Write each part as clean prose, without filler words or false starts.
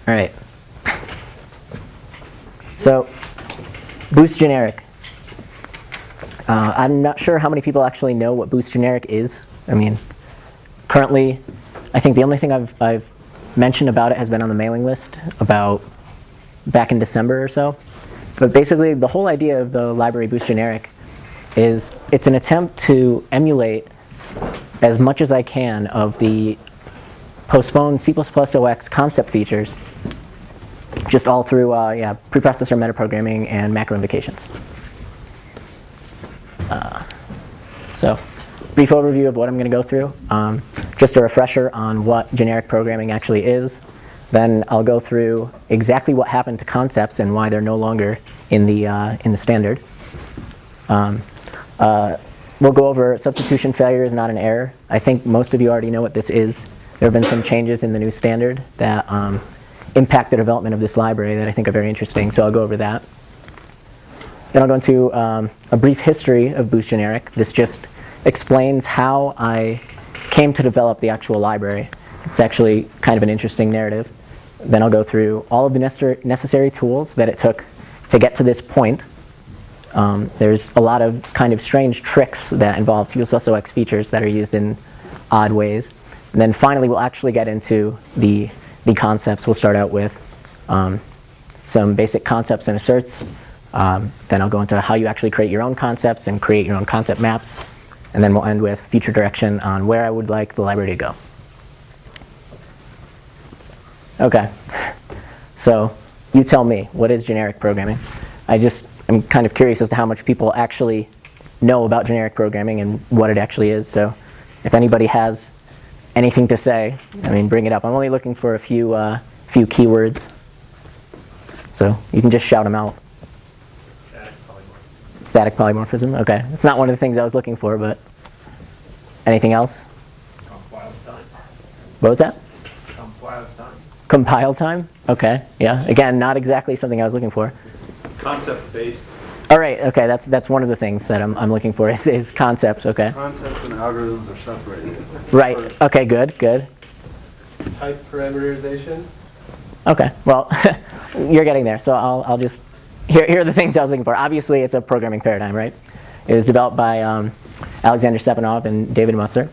All right. So, Boost.Generic. I'm not sure how many people actually know what Boost.Generic is. I mean, currently, I think the only thing I've mentioned about it has been on the mailing list about back in December or so. But basically, the whole idea of the library Boost.Generic is it's an attempt to emulate as much as I can of the postponed C++ OX concept features, just all through preprocessor metaprogramming and macro invocations. So, brief overview of what I'm going to go through. Just a refresher on what generic programming actually is. Then I'll go through exactly what happened to concepts and why they're no longer in the standard. We'll go over substitution failure is not an error. I think most of you already know what this is. There have been some changes in the new standard that impact the development of this library that I think are very interesting, so I'll go over that. Then I'll go into a brief history of Boost.Generic. This just explains how I came to develop the actual library. It's actually kind of an interesting narrative. Then I'll go through all of the necessary tools that it took to get to this point. There's a lot of kind of strange tricks that involve C++ OX features that are used in odd ways. And then finally, we'll actually get into the concepts. We'll start out with some basic concepts and asserts. Then I'll go into how you actually create your own concepts and create your own concept maps. And then we'll end with future direction on where I would like the library to go. OK. So you tell me, what is generic programming? I'm kind of curious as to how much people actually know about generic programming and what it actually is. So if anybody has anything to say, I mean, bring it up. I'm only looking for a few keywords. So you can just shout them out. Static polymorphism, OK. It's not one of the things I was looking for, but anything else? Compile time. What was that? Compile time. Compile time? OK, yeah. Again, not exactly something I was looking for. Concept-based. All right, OK, that's one of the things that I'm looking for is concepts, OK. Concepts and algorithms are separated. Right, OK, good. Type parameterization. OK, well, you're getting there, so I'll just, here are the things I was looking for. Obviously, it's a programming paradigm, right? It was developed by Alexander Stepanov and David Musser.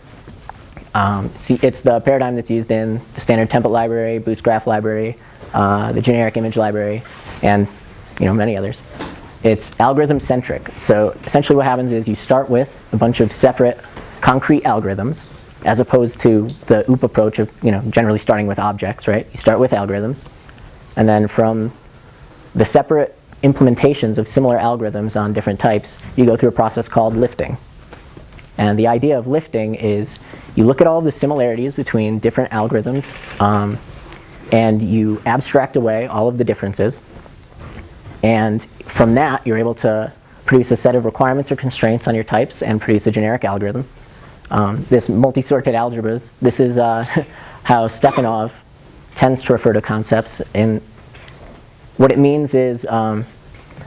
It's the paradigm that's used in the standard template library, Boost Graph library, the generic image library, and many others. It's algorithm-centric. So essentially what happens is you start with a bunch of separate concrete algorithms, as opposed to the OOP approach of generally starting with objects, right? You start with algorithms. And then from the separate implementations of similar algorithms on different types, you go through a process called lifting. And the idea of lifting is you look at all of the similarities between different algorithms, and you abstract away all of the differences. And from that, you're able to produce a set of requirements or constraints on your types and produce a generic algorithm. This multi-sorted algebras, this is how Stepanov tends to refer to concepts. And what it means is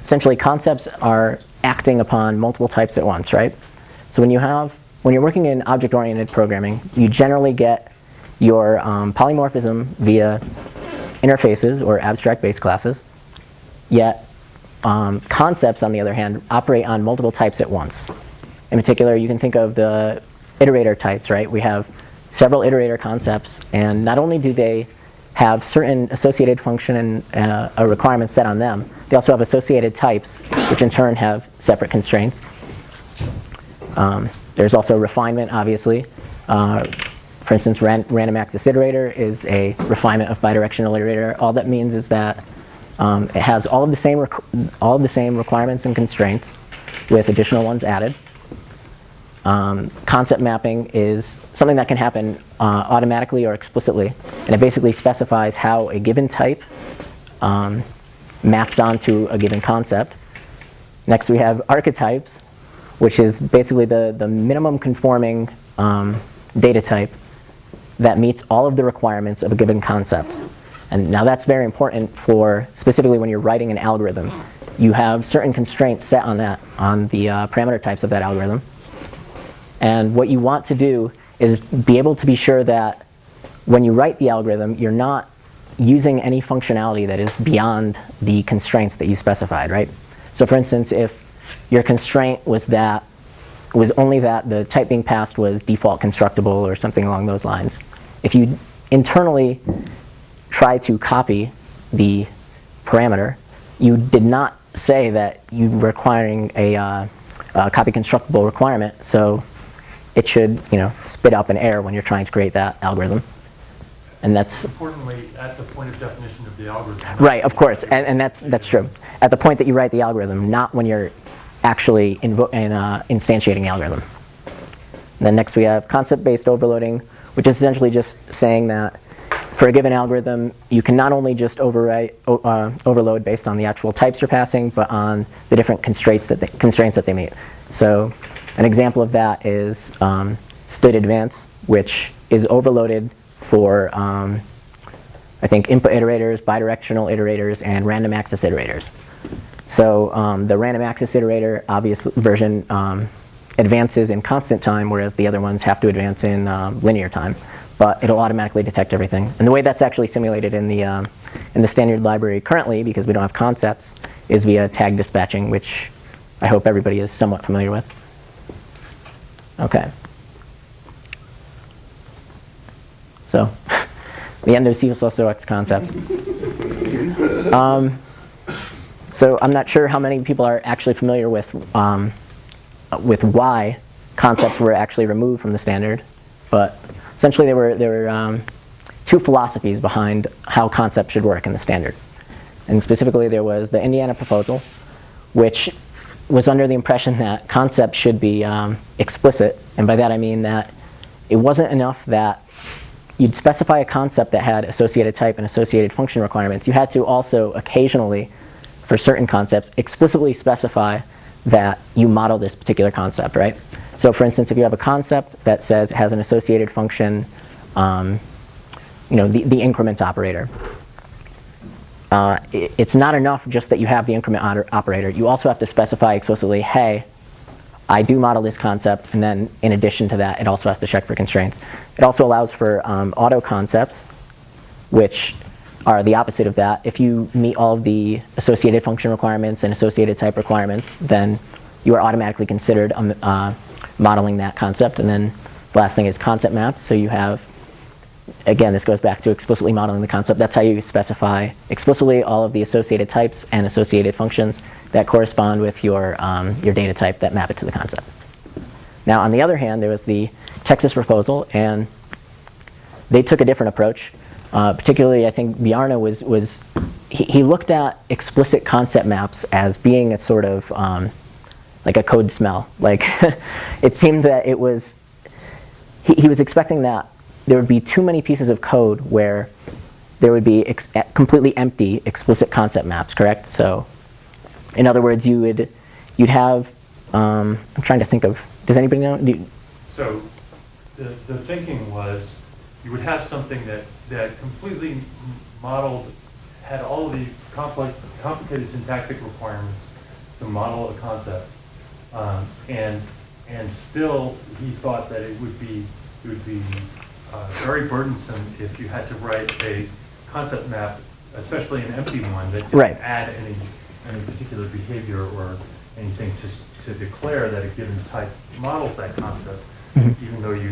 essentially concepts are acting upon multiple types at once, right? So when you're working in object-oriented programming, you generally get your polymorphism via interfaces or abstract base classes. Yet concepts, on the other hand, operate on multiple types at once. In particular, you can think of the iterator types, right? We have several iterator concepts, and not only do they have certain associated function and a requirement set on them, they also have associated types, which in turn have separate constraints. There's also refinement, obviously. For instance, random access iterator is a refinement of bidirectional iterator. All that means is that it has all of the same requirements and constraints with additional ones added. Concept mapping is something that can happen automatically or explicitly, and it basically specifies how a given type maps onto a given concept. Next, we have archetypes, which is basically the minimum conforming data type that meets all of the requirements of a given concept. And now that's very important for specifically when you're writing an algorithm. You have certain constraints set on that, on the parameter types of that algorithm. And what you want to do is be able to be sure that when you write the algorithm, you're not using any functionality that is beyond the constraints that you specified, right? So for instance, if your constraint was only that the type being passed was default constructible or something along those lines, if you internally try to copy the parameter, you did not say that you were requiring a copy constructible requirement, so it should, spit up an error when you're trying to create that algorithm. And that's importantly at the point of definition of the algorithm. right, of course, and that's true. At the point that you write the algorithm, not when you're actually instantiating the algorithm. And then next we have concept-based overloading, which is essentially just saying that for a given algorithm, you can not only just overload based on the actual types you're passing, but on the different constraints that they meet. So an example of that is split advance, which is overloaded for, I think, input iterators, bidirectional iterators, and random access iterators. So the random access iterator version advances in constant time, whereas the other ones have to advance in linear time. But it'll automatically detect everything. And the way that's actually simulated in the standard library currently, because we don't have concepts, is via tag dispatching, which I hope everybody is somewhat familiar with. Okay. So the end of C++OX concepts. So I'm not sure how many people are actually familiar with why concepts were actually removed from the standard, but essentially there were two philosophies behind how concepts should work in the standard. And specifically there was the Indiana proposal, which was under the impression that concepts should be explicit, and by that I mean that it wasn't enough that you'd specify a concept that had associated type and associated function requirements. You had to also occasionally, for certain concepts, explicitly specify that you model this particular concept, right? So for instance, if you have a concept that says it has an associated function, the increment operator, it's not enough just that you have the increment operator. You also have to specify explicitly, hey, I do model this concept, and then in addition to that, it also has to check for constraints. It also allows for auto concepts, which are the opposite of that. If you meet all of the associated function requirements and associated type requirements, then you are automatically considered modeling that concept. And then the last thing is concept maps. So you have, again, this goes back to explicitly modeling the concept. That's how you specify explicitly all of the associated types and associated functions that correspond with your data type that map it to the concept. Now, on the other hand, there was the Texas proposal, and they took a different approach. Particularly, I think Bjarne he looked at explicit concept maps as being a sort of like a code smell. Like it seemed that it was, he was expecting that there would be too many pieces of code where there would be completely empty explicit concept maps, correct? So in other words, you'd have, I'm trying to think of, does anybody know? So the thinking was you would have something that completely modeled, had all of the complicated syntactic requirements to model a concept, and still he thought that it would be very burdensome if you had to write a concept map, especially an empty one that didn't add any particular behavior or anything to declare that a given type models that concept, even though you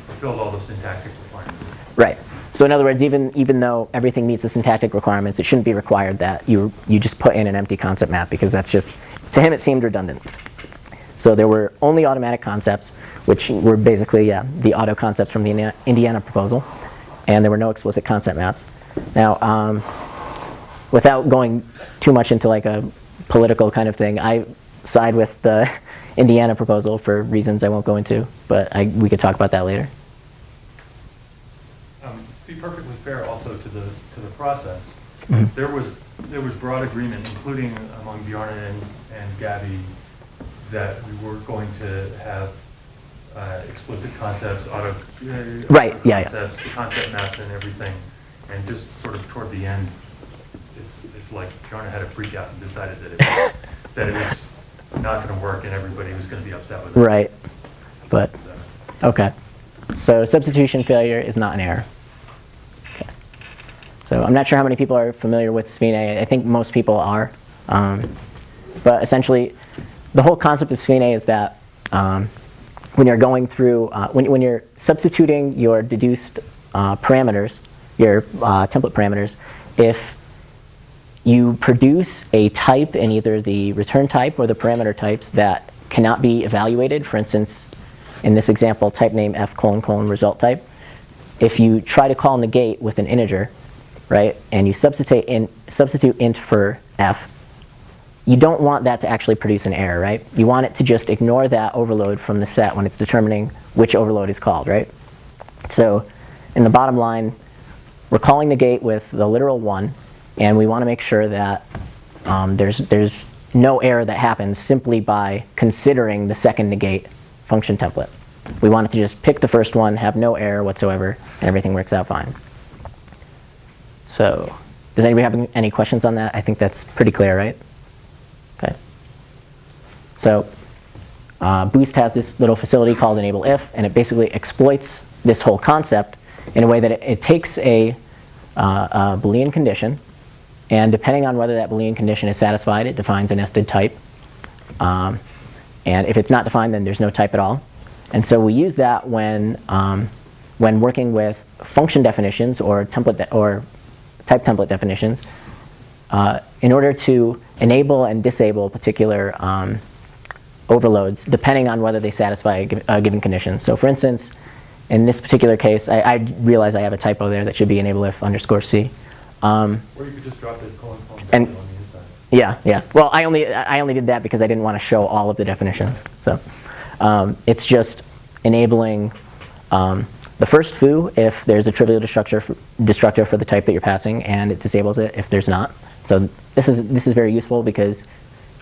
fulfilled all the syntactic requirements. Right. So in other words, even though everything meets the syntactic requirements, it shouldn't be required that you just put in an empty concept map, because that's just, to him it seemed redundant. So there were only automatic concepts, which were basically, the auto concepts from the Indiana proposal, and there were no explicit concept maps. Now, without going too much into like a political kind of thing, I side with the Indiana proposal for reasons I won't go into, but we could talk about that later. To be perfectly fair, also to the process, Mm-hmm. there was broad agreement, including among Bjarne and Gabby, that we were going to have explicit concepts, auto concepts, the concept maps, and everything, and just sort of toward the end, it's like Bjarne had a freak out and decided that it was not going to work and everybody was going to be upset with it. Right, but okay. So substitution failure is not an error. Okay. So I'm not sure how many people are familiar with SFINA. I think most people are. But essentially, the whole concept of SFINA is that when you're going through, when you're substituting your deduced parameters, your template parameters, if you produce a type in either the return type or the parameter types that cannot be evaluated, for instance, in this example, type name f : result type, if you try to call negate with an integer, right, and you substitute int for f, you don't want that to actually produce an error, right? You want it to just ignore that overload from the set when it's determining which overload is called, right? So in the bottom line, we're calling negate with the literal 1, and we want to make sure that there's no error that happens simply by considering the second negate function template. We want it to just pick the first one, have no error whatsoever, and everything works out fine. So does anybody have any questions on that? I think that's pretty clear, right? Okay. So Boost has this little facility called enable if, and it basically exploits this whole concept in a way that it takes a Boolean condition, and depending on whether that Boolean condition is satisfied, it defines a nested type. And if it's not defined, then there's no type at all. And so we use that when working with function definitions or type template definitions in order to enable and disable particular overloads depending on whether they satisfy a given condition. So for instance, in this particular case, I realize I have a typo there that should be enable if _ c. Or you could just drop the : and on the inside. Yeah. Well, I only did that because I didn't want to show all of the definitions. So it's just enabling the first foo if there's a trivial destructor for the type that you're passing, and it disables it if there's not. So this is very useful because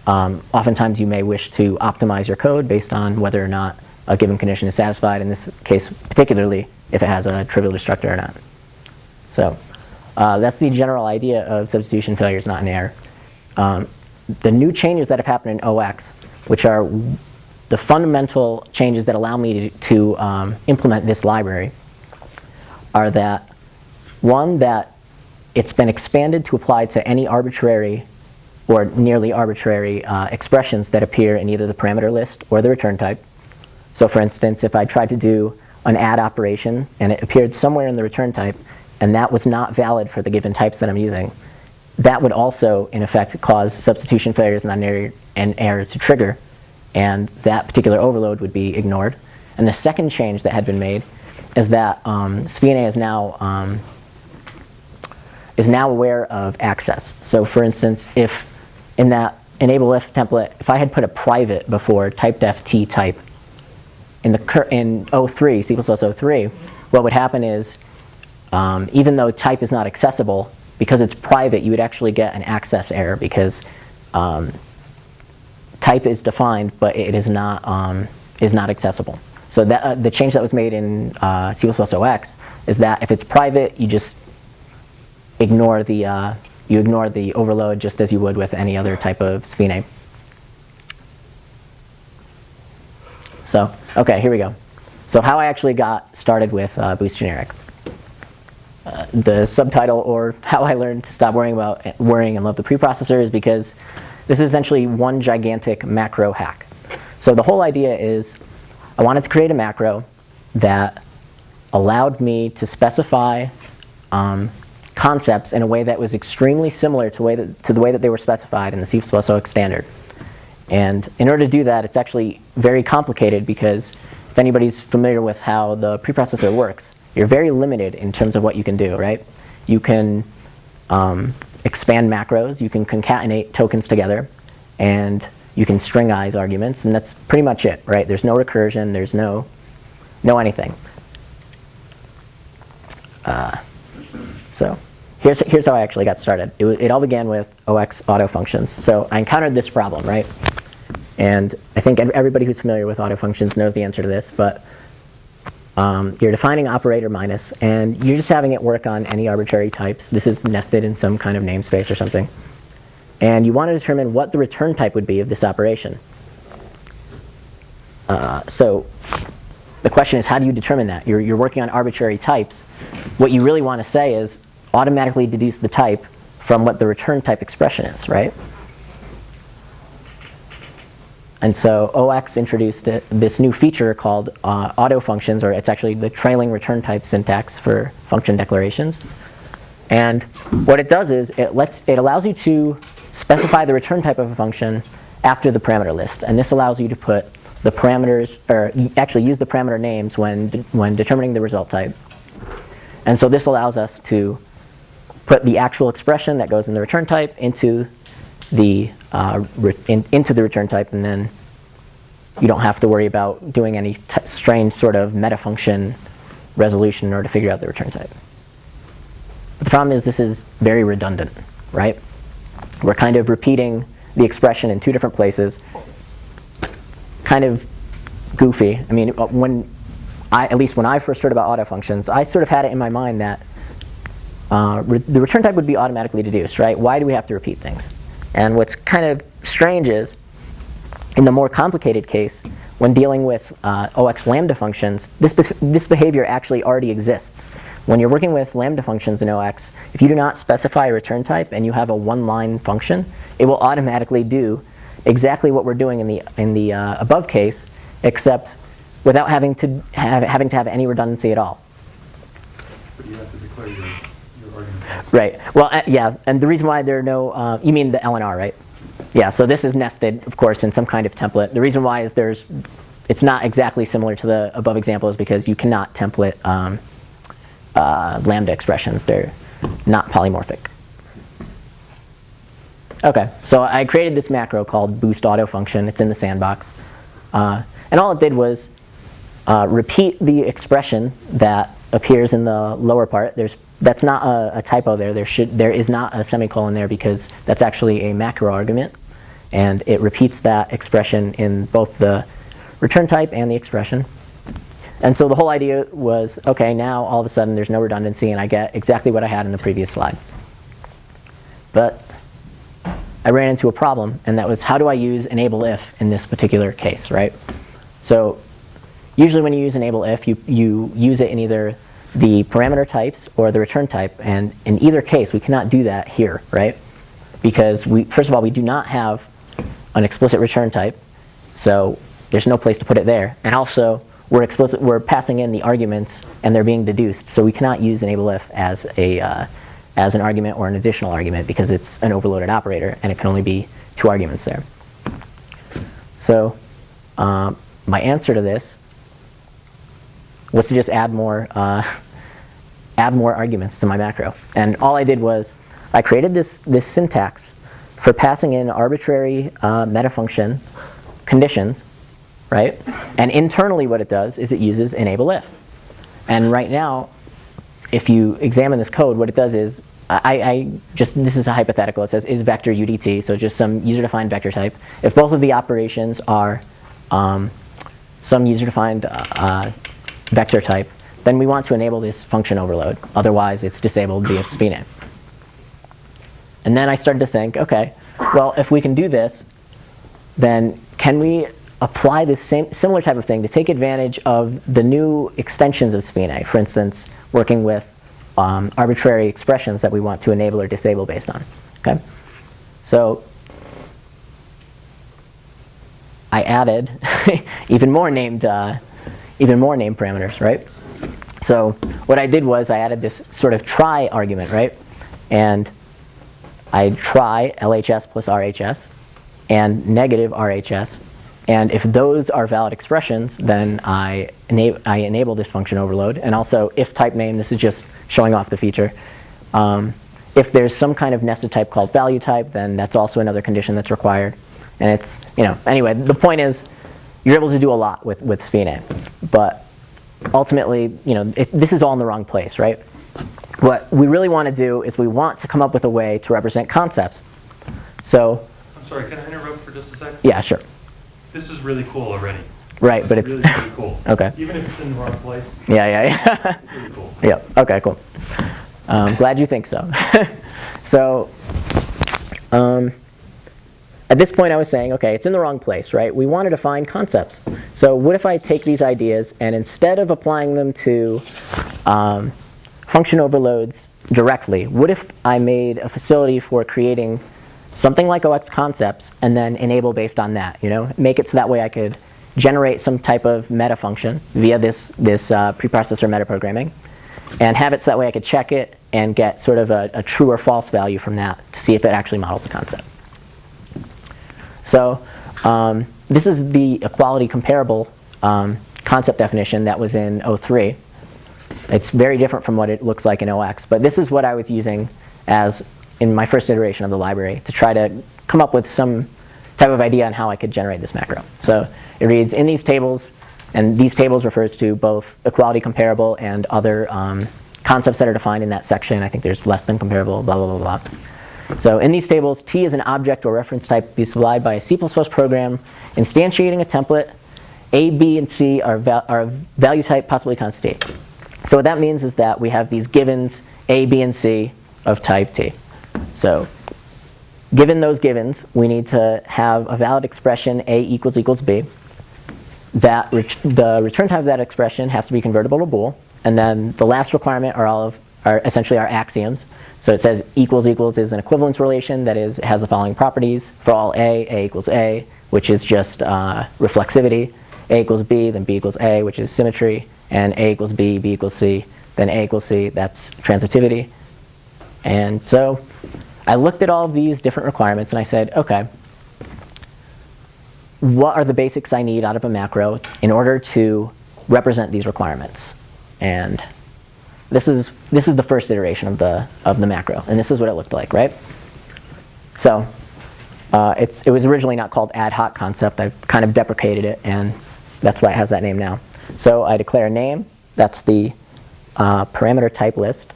oftentimes you may wish to optimize your code based on whether or not a given condition is satisfied, in this case particularly if it has a trivial destructor or not. So that's the general idea of substitution failure is not an error. The new changes that have happened in OX, which are the fundamental changes that allow me to implement this library, are that, one, that it's been expanded to apply to any arbitrary or nearly arbitrary expressions that appear in either the parameter list or the return type. So for instance, if I tried to do an add operation and it appeared somewhere in the return type and that was not valid for the given types that I'm using, that would also, in effect, cause substitution failures and an error to trigger, and that particular overload would be ignored. And the second change that had been made is that SFINA is now aware of access. So for instance, if in that enable if template, if I had put a private before typedef type in O3, C++ O3, what would happen is even though type is not accessible, because it's private, you would actually get an access error because type is defined, but it is not accessible. So that, the change that was made in C++ OX is that if it's private, you just ignore the overload just as you would with any other type of SFINA. So okay, here we go. So how I actually got started with Boost.Generic. The subtitle, or how I learned to stop worrying and love the preprocessor, is because this is essentially one gigantic macro hack. So the whole idea is I wanted to create a macro that allowed me to specify concepts in a way that was extremely similar to the way that they were specified in the C++ OX standard. And in order to do that, it's actually very complicated because if anybody's familiar with how the preprocessor works, you're very limited in terms of what you can do, right? You can expand macros, you can concatenate tokens together, and you can stringize arguments, and that's pretty much it, right? There's no recursion, there's no anything. So here's how I actually got started. It all began with OX auto functions. So I encountered this problem, right? And I think everybody who's familiar with auto functions knows the answer to this, but you're defining operator minus, and you're just having it work on any arbitrary types. This is nested in some kind of namespace or something. And you want to determine what the return type would be of this operation. So the question is, how do you determine that? You're working on arbitrary types. What you really want to say is, automatically deduce the type from what the return type expression is, right? And so OX introduced this new feature called auto functions, or it's actually the trailing return type syntax for function declarations. And what it does is it allows you to specify the return type of a function after the parameter list. And this allows you to put the parameters, or actually use the parameter names when determining the result type. And so this allows us to put the actual expression that goes in the return type into the return type, and then you don't have to worry about doing any strange sort of meta function resolution in order to figure out the return type. But the problem is this is very redundant, right? We're kind of repeating the expression in two different places. Kind of goofy. I mean, at least when I first heard about auto functions, I sort of had it in my mind that the return type would be automatically deduced, right? Why do we have to repeat things? And what's kind of strange is, in the more complicated case, when dealing with OX lambda functions, this behavior actually already exists. When you're working with lambda functions in OX, if you do not specify a return type and you have a one-line function, it will automatically do exactly what we're doing in the above case, except without having to have any redundancy at all. But you have to declare your argument. Right. Well, yeah. And the reason why there are no, you mean the LNR, right? Yeah. So this is nested, of course, in some kind of template. The reason why is it's not exactly similar to the above example is because you cannot template lambda expressions. They're not polymorphic. Okay. So I created this macro called Boost Auto Function. It's in the sandbox. And all it did was repeat the expression that appears in the lower part. That's not a typo there. There is not a semicolon there because that's actually a macro argument. And it repeats that expression in both the return type and the expression. And so the whole idea was, okay, now all of a sudden there's no redundancy and I get exactly what I had in the previous slide. But I ran into a problem, and that was how do I use enable if in this particular case, right? So usually when you use enable if, you use it in either the parameter types or the return type, and in either case we cannot do that here, right? Because first of all, we do not have an explicit return type, so there's no place to put it there. And also we're passing in the arguments and they're being deduced, so we cannot use enable if as an argument or an additional argument because it's an overloaded operator and it can only be two arguments there. So my answer to this was to just add more arguments to my macro. And all I did was I created this syntax for passing in arbitrary meta function conditions, right? And internally what it does is it uses enable if. And right now, if you examine this code, what it does is, this is a hypothetical. It says is vector UDT, so just some user-defined vector type. If both of the operations are some user-defined vector type, then we want to enable this function overload. Otherwise, it's disabled via spname. And then I started to think, okay, well, if we can do this, then can we apply this similar type of thing to take advantage of the new extensions of spname? For instance, working with arbitrary expressions that we want to enable or disable based on. Okay, so I added even more named parameters, right? So what I did was I added this sort of try argument, right? And I try LHS plus RHS and negative RHS. And if those are valid expressions, then I enable this function overload. And also, if type name, this is just showing off the feature. If there's some kind of nested type called value type, then that's also another condition that's required. And it's, anyway, the point is, you're able to do a lot with spname. But ultimately, this is all in the wrong place, right? What we really want to do is we want to come up with a way to represent concepts. So, I'm sorry, can I interrupt for just a second? Yeah, sure. This is really cool already. Right, but it's really, really cool. Okay. Even if it's in the wrong place. Yeah. It's really cool. Yep. Okay. Cool. Glad you think so. So, at this point, I was saying, okay, it's in the wrong place, right? We want to define concepts. So, what if I take these ideas and instead of applying them to function overloads directly. What if I made a facility for creating something like OX concepts and then enable based on that? Make it so that way I could generate some type of meta function via this preprocessor metaprogramming, and have it so that way I could check it and get sort of a true or false value from that to see if it actually models the concept. So this is the equality comparable concept definition that was in 03. It's very different from what it looks like in OX, but this is what I was using as in my first iteration of the library to try to come up with some type of idea on how I could generate this macro. So it reads in these tables, and these tables refers to both equality comparable and other concepts that are defined in that section. I think there's less than comparable, blah, blah, blah, blah. So in these tables, T is an object or reference type to be supplied by a C++ program instantiating a template. A, B, and C are value type, possibly constant T. So what that means is that we have these givens A, B, and C of type T. So given those givens, we need to have a valid expression A equals B. That the return type of that expression has to be convertible to bool. And then the last requirement are essentially our axioms. So it says equals is an equivalence relation that is, it has the following properties. For all A equals A, which is just reflexivity. A equals B, then B equals A, which is symmetry. And A equals B, B equals C, then A equals C, that's transitivity. And so I looked at all of these different requirements and I said, okay, what are the basics I need out of a macro in order to represent these requirements? And this is the first iteration of the macro, and this is what it looked like, right? So it was originally not called ad hoc concept. I've kind of deprecated it, and that's why it has that name now. So I declare a name. That's the parameter type list.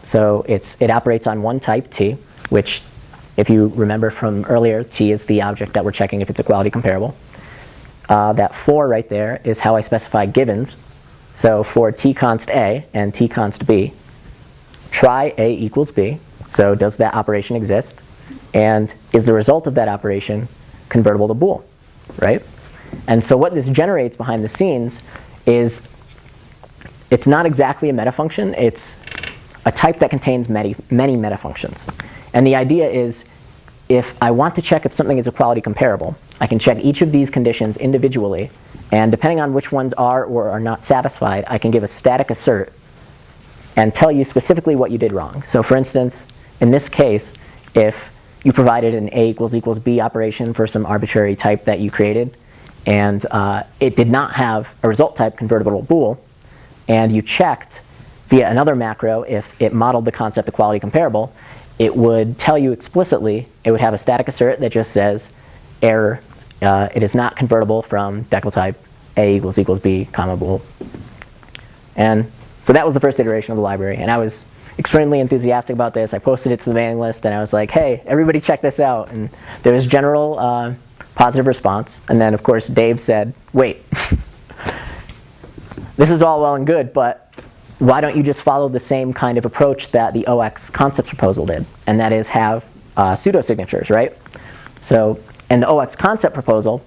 So it operates on one type, T, which, if you remember from earlier, T is the object that we're checking if it's equality comparable. That for right there is how I specify givens. So for T const A and T const B, try A equals B. So does that operation exist? And is the result of that operation convertible to bool, right? And so what this generates behind the scenes is, it's not exactly a meta function. It's a type that contains many meta functions. And the idea is, if I want to check if something is equality comparable, I can check each of these conditions individually, and depending on which ones are or are not satisfied, I can give a static assert and tell you specifically what you did wrong. So for instance, in this case, if you provided an A equals B operation for some arbitrary type that you created, and it did not have a result type convertible to bool, and you checked via another macro if it modeled the concept equality comparable, it would tell you explicitly, it would have a static assert that just says, error, it is not convertible from decal type A equals B, comma, bool. And so that was the first iteration of the library, and I was extremely enthusiastic about this. I posted it to the mailing list, and I was like, hey, everybody check this out. And there was general positive response. And then, of course, Dave said, wait, this is all well and good, but why don't you just follow the same kind of approach that the OX concepts proposal did? And that is have pseudo-signatures, right? So in the OX concept proposal,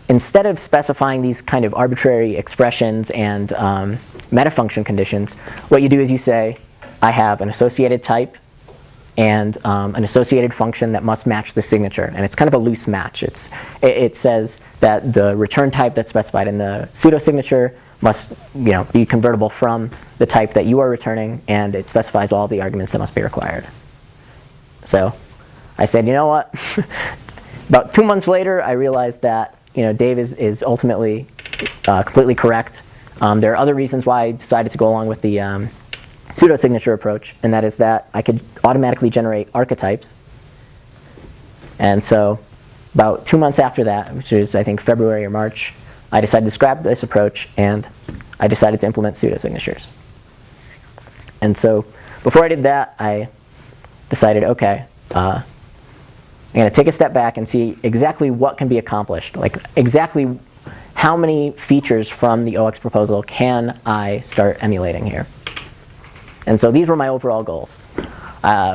instead of specifying these kind of arbitrary expressions and metafunction conditions, what you do is you say, I have an associated type and an associated function that must match the signature. And it's kind of a loose match. It says that the return type that's specified in the pseudo-signature must be convertible from the type that you are returning, and it specifies all the arguments that must be required. So I said, you know what? About 2 months later, I realized that Dave is ultimately completely correct. There are other reasons why I decided to go along with the pseudo-signature approach, and that is that I could automatically generate archetypes. And so about 2 months after that, which is I think February or March, I decided to scrap this approach, and I decided to implement pseudo-signatures. And so before I did that, I decided, okay, I'm going to take a step back and see exactly what can be accomplished, like exactly how many features from the OX proposal can I start emulating here. And so these were my overall goals.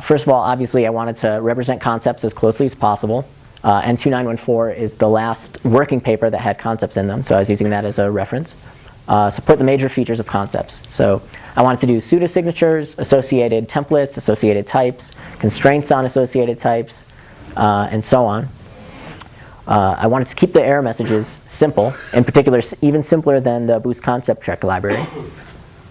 First of all, obviously, I wanted to represent concepts as closely as possible. N2914 is the last working paper that had concepts in them, so I was using that as a reference. Support the major features of concepts. So I wanted to do pseudo-signatures, associated templates, associated types, constraints on associated types, and so on. I wanted to keep the error messages simple, in particular even simpler than the Boost concept check library.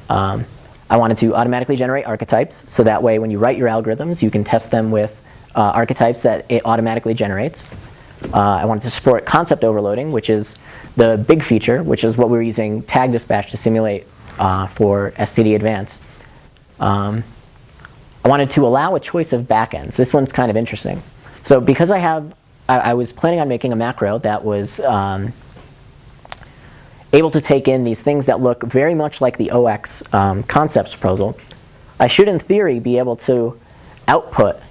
I wanted to automatically generate archetypes, so that way when you write your algorithms, you can test them with archetypes that it automatically generates. I wanted to support concept overloading, which is the big feature, which is what we were using tag dispatch to simulate for STD Advanced. I wanted to allow a choice of backends. This one's kind of interesting. So because I was planning on making a macro that was able to take in these things that look very much like the OX concepts proposal, I should in theory be able to output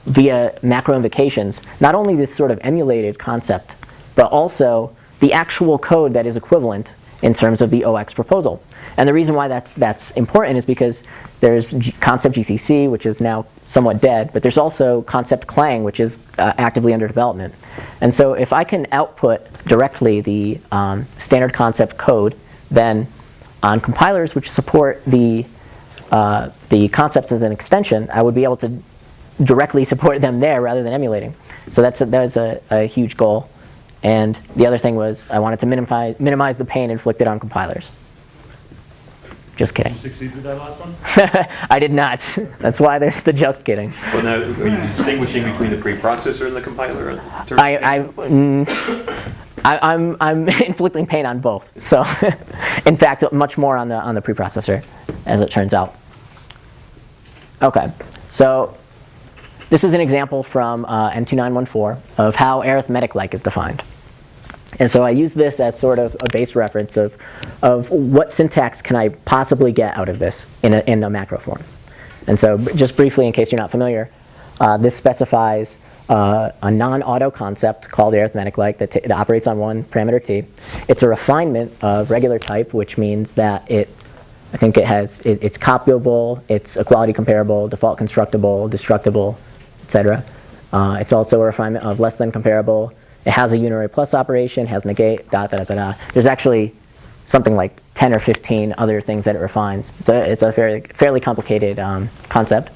via macro invocations not only this sort of emulated concept, but also the actual code that is equivalent in terms of the OX proposal. And the reason why that's important is because there's concept GCC, which is now somewhat dead, but there's also concept Clang, which is actively under development. And so if I can output directly the standard concept code, then on compilers which support the concepts as an extension, I would be able to directly support them there rather than emulating. So that's a huge goal. And the other thing was I wanted to minimize the pain inflicted on compilers. Just kidding. Did you succeed with that last one? I did not. That's why there's the just kidding. Well, now, are you distinguishing between the preprocessor and the compiler? I'm inflicting pain on both. So, in fact, much more on the preprocessor, as it turns out. Okay, so this is an example from M2914 of how arithmetic-like is defined. And so I use this as sort of a base reference of what syntax can I possibly get out of this in a macro form. And so just briefly, in case you're not familiar, this specifies a non-auto concept called arithmetic-like that operates on one parameter t. It's a refinement of regular type, which means that it's copyable, it's equality comparable, default constructible, destructible, etc. It's also a refinement of less than comparable. It has a unary plus operation, has negate, ... There's actually something like 10 or 15 other things that it refines. It's a fairly complicated concept.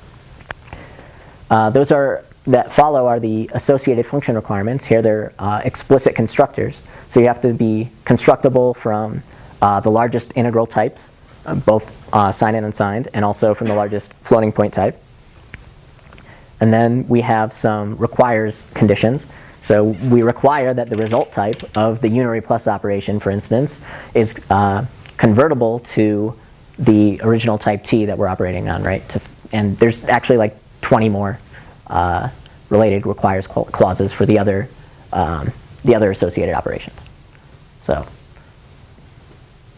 Those that follow are the associated function requirements. Here they're explicit constructors. So you have to be constructible from the largest integral types, both signed and unsigned, and also from the largest floating point type. And then we have some requires conditions. So we require that the result type of the unary plus operation, for instance, is convertible to the original type t that we're operating on, right? And there's actually like 20 more related requires clauses for the other associated operations. So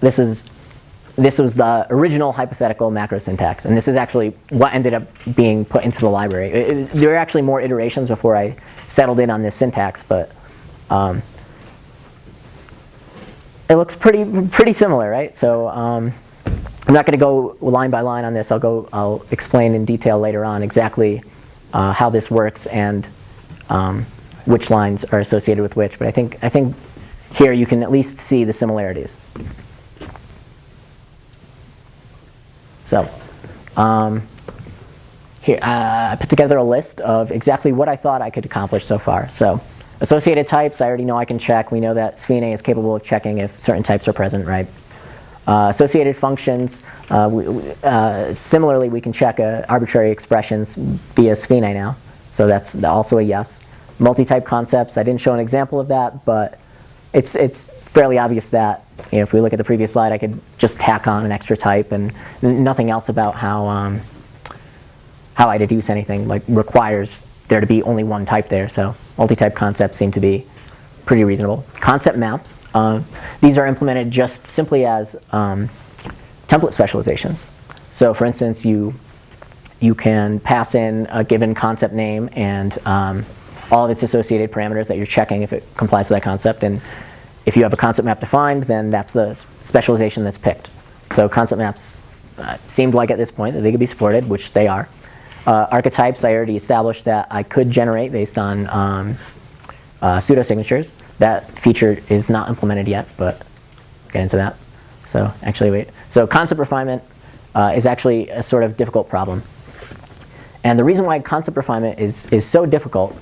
this was the original hypothetical macro syntax, and this is actually what ended up being put into the library. There were actually more iterations before I settled in on this syntax, but it looks pretty similar, right? So I'm not going to go line by line on this. I'll explain in detail later on exactly how this works and which lines are associated with which. But I think here you can at least see the similarities. So here, I put together a list of exactly what I thought I could accomplish so far. So associated types, I already know I can check. We know that Sphene is capable of checking if certain types are present, right? Associated functions, similarly, we can check arbitrary expressions via Sphene now. So that's also a yes. Multi-type concepts, I didn't show an example of that, but it's fairly obvious that if we look at the previous slide, I could just tack on an extra type and nothing else about how I deduce anything like requires there to be only one type there. So multi-type concepts seem to be pretty reasonable. Concept maps, these are implemented just simply as template specializations. So for instance, you can pass in a given concept name and all of its associated parameters that you're checking if it complies to that concept. And if you have a concept map defined, then that's the specialization that's picked. So concept maps seemed like at this point that they could be supported, which they are. Archetypes, I already established that I could generate based on pseudo-signatures. That feature is not implemented yet, but I'll get into that. So actually, wait. So concept refinement, is actually a sort of difficult problem. And the reason why concept refinement is so difficult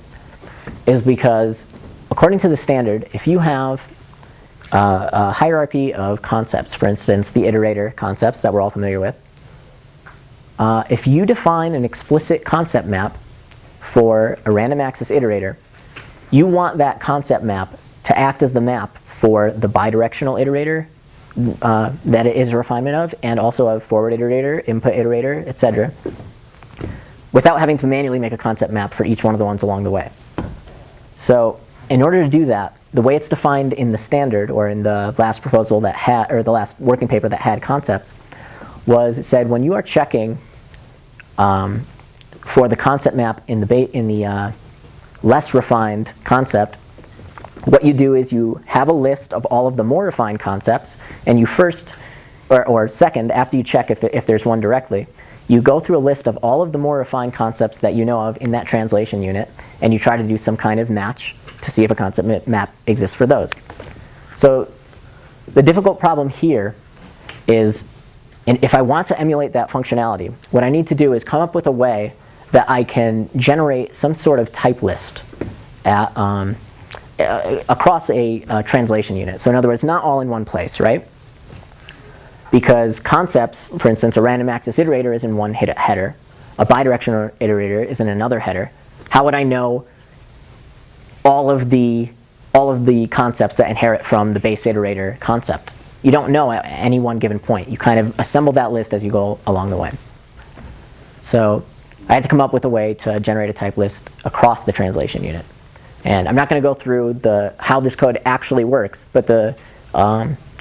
is because, according to the standard, if you have a hierarchy of concepts, for instance, the iterator concepts that we're all familiar with, if you define an explicit concept map for a random access iterator, you want that concept map to act as the map for the bidirectional iterator that it is a refinement of, and also of forward iterator, input iterator, etc., without having to manually make a concept map for each one of the ones along the way. So in order to do that, the way it's defined in the standard, or in the last proposal that had, or the last working paper that had concepts, was it said when you are checking for the concept map in the less refined concept, what you do is you have a list of all of the more refined concepts, and you first, or second, after you check if there's one directly, you go through a list of all of the more refined concepts that you know of in that translation unit, and you try to do some kind of match to see if a concept map exists for those. So the difficult problem here is, and if I want to emulate that functionality, what I need to do is come up with a way that I can generate some sort of type list across a translation unit. So in other words, not all in one place, right? Because concepts, for instance, a random access iterator is in one header. A bidirectional iterator is in another header. How would I know all of the concepts that inherit from the base iterator concept? You don't know at any one given point. You kind of assemble that list as you go along the way. So I had to come up with a way to generate a type list across the translation unit. And I'm not going to go through how this code actually works, but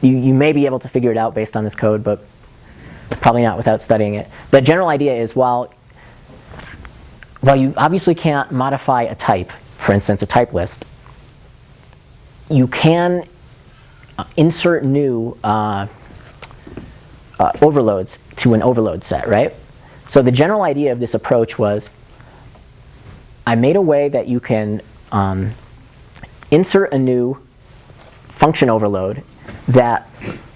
you may be able to figure it out based on this code, but probably not without studying it. The general idea is, while you obviously can't modify a type, for instance, a type list, you can insert new overloads to an overload set, right? So the general idea of this approach was, I made a way that you can insert a new function overload that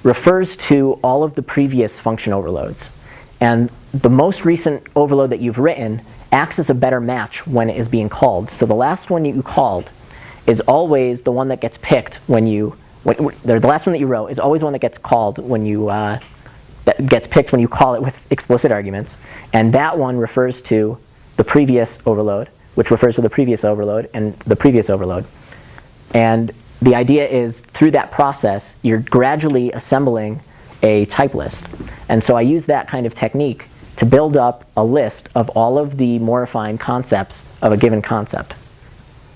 refers to all of the previous function overloads. And the most recent overload that you've written acts as a better match when it is being called. So the last one you called is always the one that gets picked when you, the last one that you wrote is always one that gets called when you, that gets picked when you call it with explicit arguments. And that one refers to the previous overload, which refers to the previous overload and the previous overload. And the idea is, through that process, you're gradually assembling a type list. And so I use that kind of technique to build up a list of all of the more refined concepts of a given concept.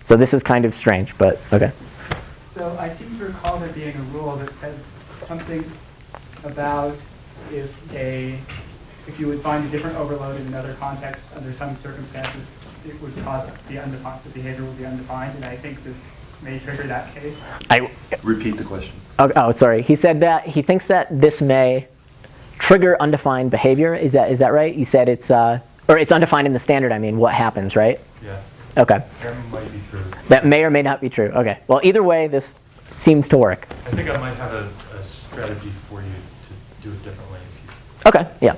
So this is kind of strange, but OK. So I seem to recall there being a rule that said something about if you would find a different overload in another context under some circumstances, it would cause the behavior would be undefined. And I think this may trigger that case. Repeat the question. Oh, sorry. He said that he thinks that this may trigger undefined behavior. Is that right? You said it's or it's undefined in the standard. I mean, what happens, right? Yeah. OK. That might be true. That may or may not be true. OK. Well, either way, this seems to work. I think I might have a strategy for you to do it differently. If you... OK. Yeah.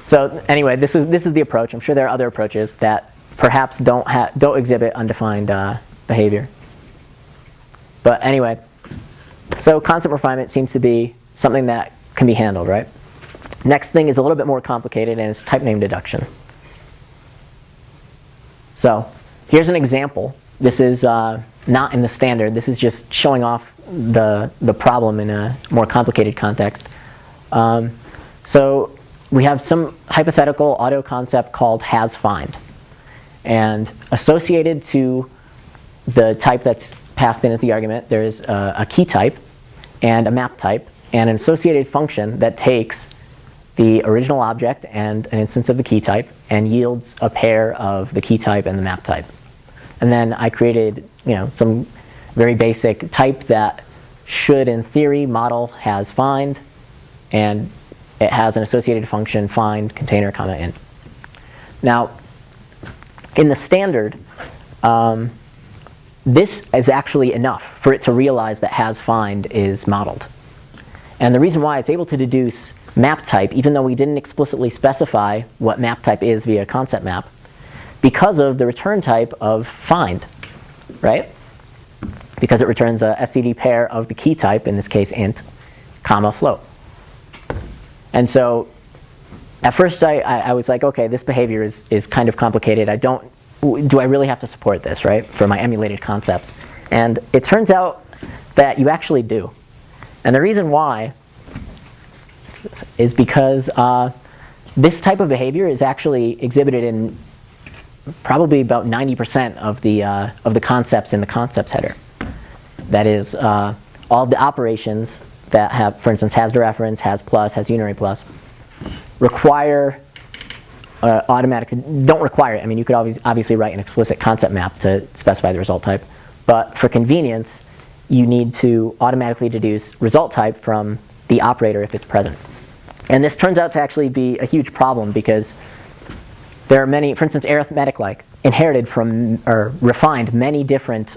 So anyway, this is the approach. I'm sure there are other approaches that perhaps don't exhibit undefined behavior. But anyway, so concept refinement seems to be something that can be handled, right? Next thing is a little bit more complicated, and it's typename deduction. So here's an example. This is not in the standard. This is just showing off the problem in a more complicated context. So we have some hypothetical auto concept called hasFind. And associated to the type that's passed in as the argument, there's a key type and a map type and an associated function that takes the original object and an instance of the key type and yields a pair of the key type and the map type. And then I created, some very basic type that should, in theory, model hasFind, and it has an associated function find container comma int. Now, in the standard, this is actually enough for it to realize that hasFind is modeled. And the reason why it's able to deduce map type, even though we didn't explicitly specify what map type is via concept map, because of the return type of find, right? Because it returns a SCD pair of the key type, in this case int, comma, float. And so at first I was like, okay, this behavior is kind of complicated. Do I really have to support this, right, for my emulated concepts? And it turns out that you actually do. And the reason why is because this type of behavior is actually exhibited in probably about 90% of the concepts in the concepts header. That is, all of the operations that have, for instance, has dereference, has plus, has unary plus, require don't require it. I mean, you could obviously write an explicit concept map to specify the result type. But for convenience, you need to automatically deduce result type from the operator if it's present. And this turns out to actually be a huge problem because there are many, for instance, arithmetic-like, inherited from, or refined many different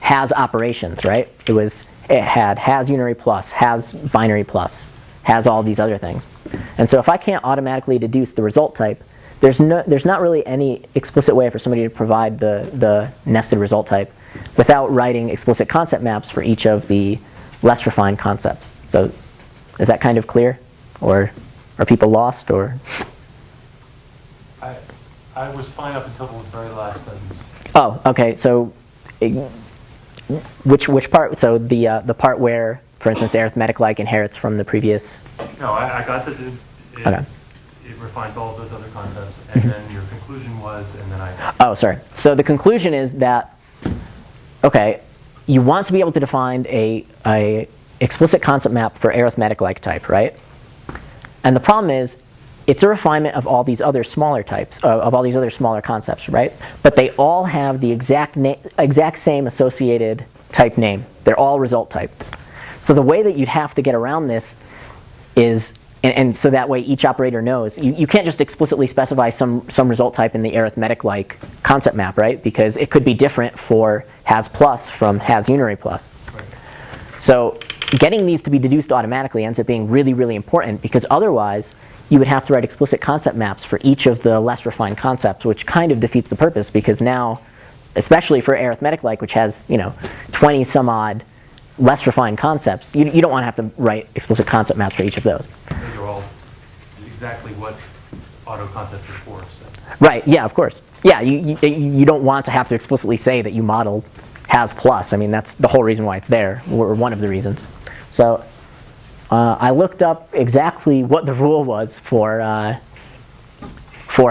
has operations, right? It had has unary plus, has binary plus, has all these other things. And so if I can't automatically deduce the result type, there's not really any explicit way for somebody to provide the nested result type without writing explicit concept maps for each of the less refined concepts. So is that kind of clear? Or are people lost? Or I was fine up until the very last sentence. Oh, okay. So which part? So the part where, for instance, arithmetic-like inherits from the previous. No, I got that Okay. It refines all of those other concepts, and then your conclusion was, and then I. Oh, sorry. So the conclusion is that, okay, you want to be able to define a explicit concept map for arithmetic-like type, right? And the problem is, it's a refinement of all these other smaller types, of all these other smaller concepts, right? But they all have the exact same associated type name. They're all result type. So the way that you'd have to get around this is, and so that way each operator knows, you can't just explicitly specify some result type in the arithmetic-like concept map, right? Because it could be different for has plus from has unary plus. Right. So getting these to be deduced automatically ends up being really, really important, because otherwise you would have to write explicit concept maps for each of the less refined concepts, which kind of defeats the purpose, because now, especially for arithmetic-like, which has 20 some odd less refined concepts, you don't want to have to write explicit concept maps for each of those. Those are all exactly what auto concept is for. So. Right, yeah, of course. Yeah, you don't want to have to explicitly say that you model has plus. I mean, that's the whole reason why it's there, or one of the reasons. So I looked up exactly what the rule was for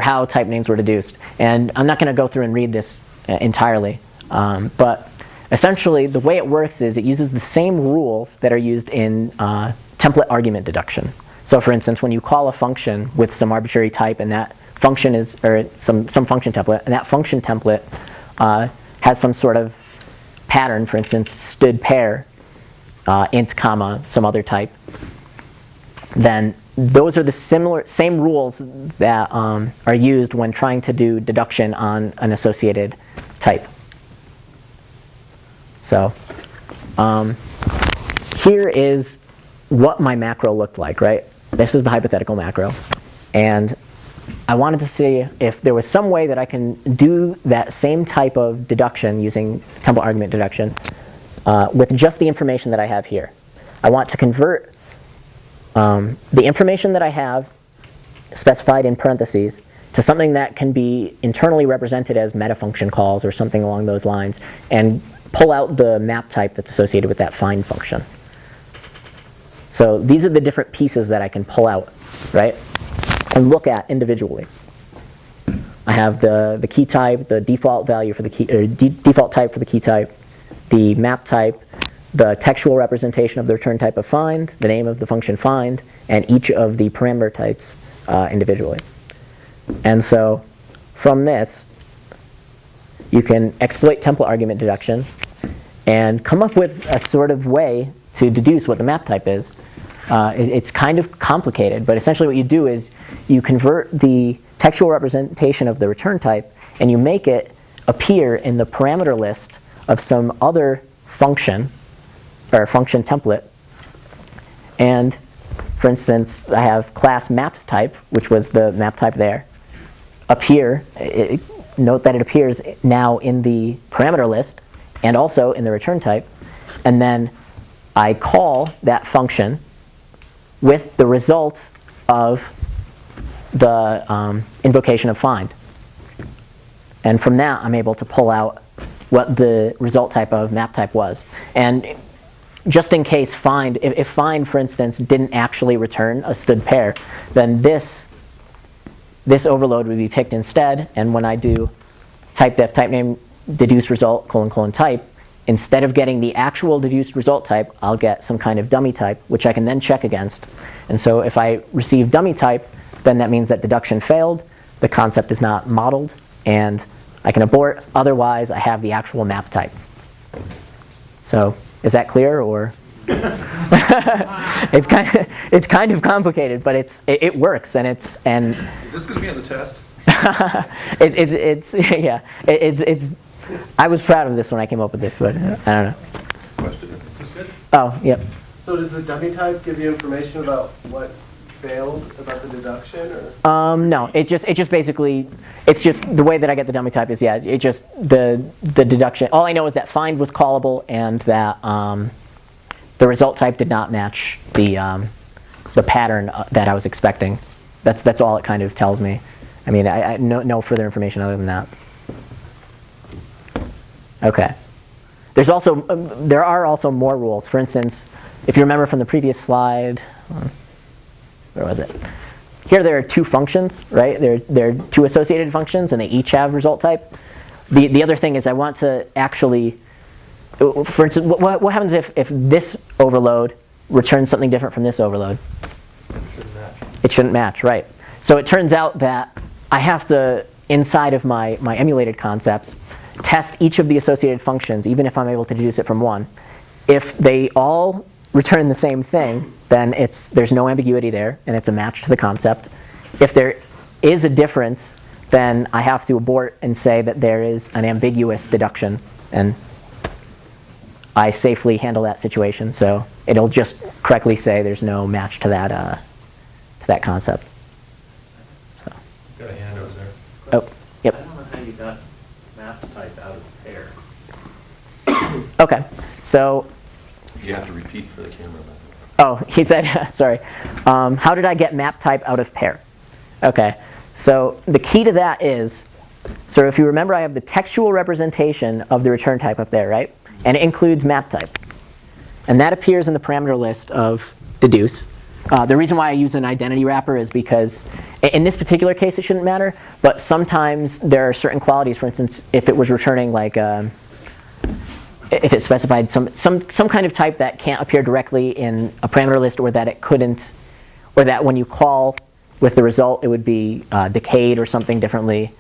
how type names were deduced. And I'm not going to go through and read this entirely. But essentially, the way it works is it uses the same rules that are used in template argument deduction. So for instance, when you call a function with some arbitrary type, and that function is, or some function template, and that function template has some sort of pattern, for instance, stood pair, int comma some other type, then those are the same rules that are used when trying to do deduction on an associated type. So here is what my macro looked like, right? This is the hypothetical macro. And I wanted to see if there was some way that I can do that same type of deduction using template argument deduction with just the information that I have here. I want to convert the information that I have specified in parentheses to something that can be internally represented as meta function calls or something along those lines, and pull out the map type that's associated with that find function. So these are the different pieces that I can pull out, right, and look at individually. I have the key type, the default value for the key, or default type for the key type, the map type, the textual representation of the return type of find, the name of the function find, and each of the parameter types individually. And so from this, you can exploit template argument deduction and come up with a sort of way to deduce what the map type is. It's kind of complicated, but essentially what you do is you convert the textual representation of the return type and you make it appear in the parameter list of some other function, or function template, And for instance, I have class mapped type, which was the map type there. Up here, note that it appears now in the parameter list and also in the return type. And then I call that function with the result of the invocation of find. And from that, I'm able to pull out what the result type of map type was. And just in case find, if find, for instance, didn't actually return a stood pair, then this overload would be picked instead. And when I do typedef typename deduce result : type, instead of getting the actual deduced result type, I'll get some kind of dummy type, which I can then check against. And so if I receive dummy type, then that means that deduction failed, the concept is not modeled, and I can abort. Otherwise, I have the actual map type. So is that clear, or? It's kind of complicated, but it works, and Is this going to be on the test? it's I was proud of this when I came up with this, but I don't know. Question. This is good. Oh, yep. So does the dummy type give you information about what failed about the deduction, or? No, it's just basically, it's just the way that I get the dummy type is, yeah, it just the deduction. All I know is that find was callable and that the result type did not match the pattern that I was expecting. That's all it kind of tells me. I mean, I no further information other than that. Okay. There are also more rules. For instance, if you remember from the previous slide, where was it? Here there are two functions, right? There are two associated functions, and they each have result type. The other thing is I want to actually, for instance, what happens if this overload returns something different from this overload? It shouldn't match, right? So it turns out that I have to, inside of my emulated concepts, test each of the associated functions, even if I'm able to deduce it from one. If they all return the same thing, then there's no ambiguity there, and it's a match to the concept. If there is a difference, then I have to abort and say that there is an ambiguous deduction, and I safely handle that situation. So it'll just correctly say there's no match to that concept. So. Got a hand over there. Oh, yep. I don't know how you got map type out of pair. Okay, so. You have to repeat for the camera. Oh, he said, sorry. How did I get map type out of pair? Okay, so the key to that is, so if you remember, I have the textual representation of the return type up there, right? And it includes map type. And that appears in the parameter list of deduce. The reason why I use an identity wrapper is because in this particular case it shouldn't matter, but sometimes there are certain qualities. For instance, if it was returning like if it specified some kind of type that can't appear directly in a parameter list, or that it couldn't, or that when you call with the result it would be decayed or something differently,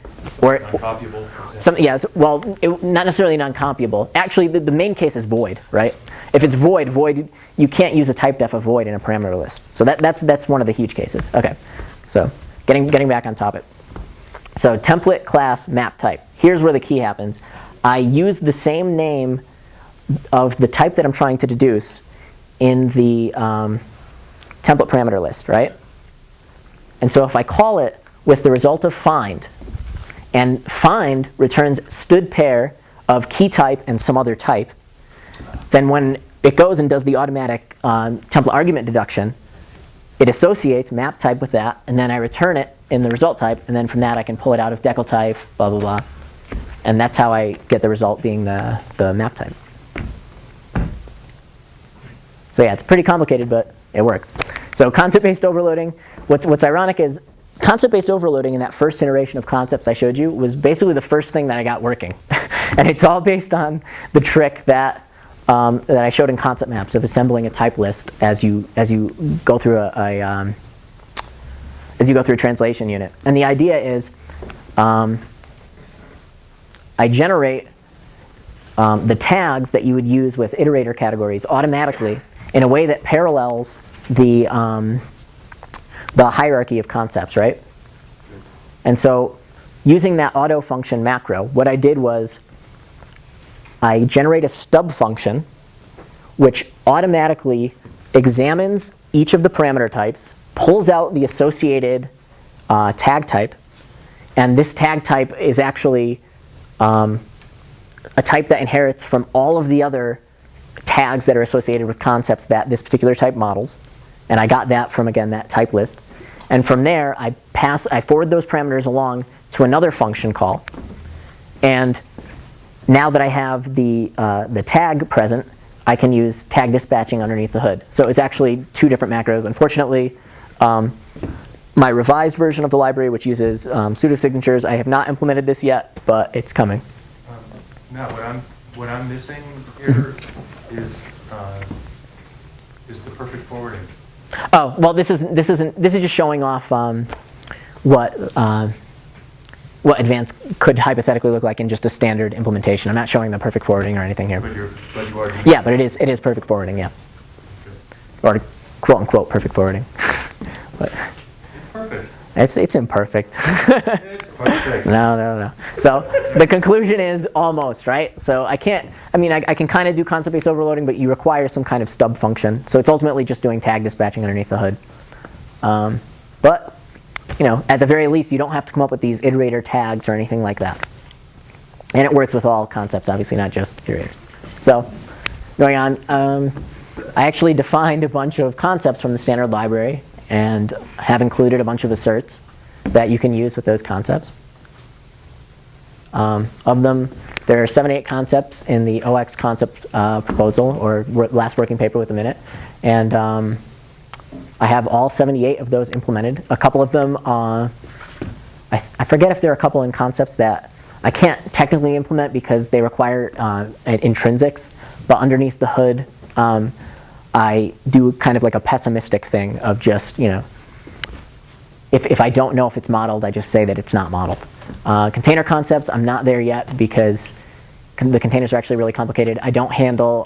or Non-copyable, for example. yes, well, not necessarily non-copyable. Actually, the main case is void, right? If it's void, you can't use a typedef of void in a parameter list. So that's one of the huge cases. Okay, so getting back on topic. So template class map type. Here's where the key happens. I use the same name of the type that I'm trying to deduce in the template parameter list, right? And so if I call it with the result of find, and find returns stood pair of key type and some other type, then when it goes and does the automatic template argument deduction, it associates map type with that, and then I return it in the result type, and then from that I can pull it out of decal type, blah, blah, blah. And that's how I get the result being the map type. So yeah, it's pretty complicated, but it works. So concept-based overloading, what's ironic is concept-based overloading in that first iteration of concepts I showed you was basically the first thing that I got working. And it's all based on the trick that I showed in concept maps of assembling a type list as you go through a translation unit. And the idea is I generate the tags that you would use with iterator categories automatically in a way that parallels the hierarchy of concepts, right? And so using that auto function macro, what I did was I generate a stub function which automatically examines each of the parameter types, pulls out the associated tag type, and this tag type is actually a type that inherits from all of the other tags that are associated with concepts that this particular type models. And I got that from, again, that type list. And from there, I forward those parameters along to another function call. And now that I have the tag present, I can use tag dispatching underneath the hood. So it's actually two different macros. Unfortunately, my revised version of the library, which uses pseudo-signatures, I have not implemented this yet, but it's coming. Now, what I'm missing here is the perfect forwarding. Oh, well, this is just showing off what advanced could hypothetically look like in just a standard implementation. I'm not showing the perfect forwarding or anything here. But you already. Yeah, but it is perfect forwarding. Yeah, or quote unquote perfect forwarding. But It's perfect. it's imperfect. It's perfect. No. So the conclusion is almost, right? So I can kind of do concept-based overloading, but you require some kind of stub function. So it's ultimately just doing tag dispatching underneath the hood. But at the very least, you don't have to come up with these iterator tags or anything like that. And it works with all concepts, obviously, not just iterators. So going on, I actually defined a bunch of concepts from the standard library and have included a bunch of asserts that you can use with those concepts. Of them, there are 7 or 8 concepts in the OX concept proposal, or last working paper with a minute. And I have all 78 of those implemented. A couple of them, I forget if there are a couple in concepts that I can't technically implement because they require intrinsics. But underneath the hood, I do kind of like a pessimistic thing of just, if I don't know if it's modeled, I just say that it's not modeled. Container concepts, I'm not there yet because the containers are actually really complicated. I don't handle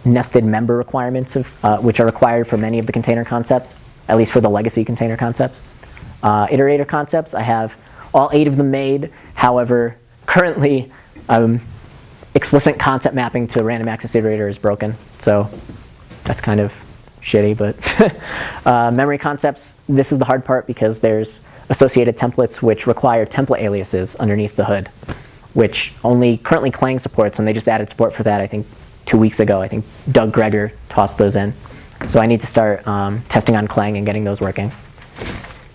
nested member requirements, which are required for many of the container concepts, at least for the legacy container concepts. Iterator concepts, I have all 8 of them made. However, currently, explicit concept mapping to random access iterator is broken. So that's kind of shitty, but memory concepts, this is the hard part because there's associated templates which require template aliases underneath the hood, which only currently Clang supports, and they just added support for that, I think, 2 weeks ago. I think Doug Greger tossed those in. So I need to start testing on Clang and getting those working.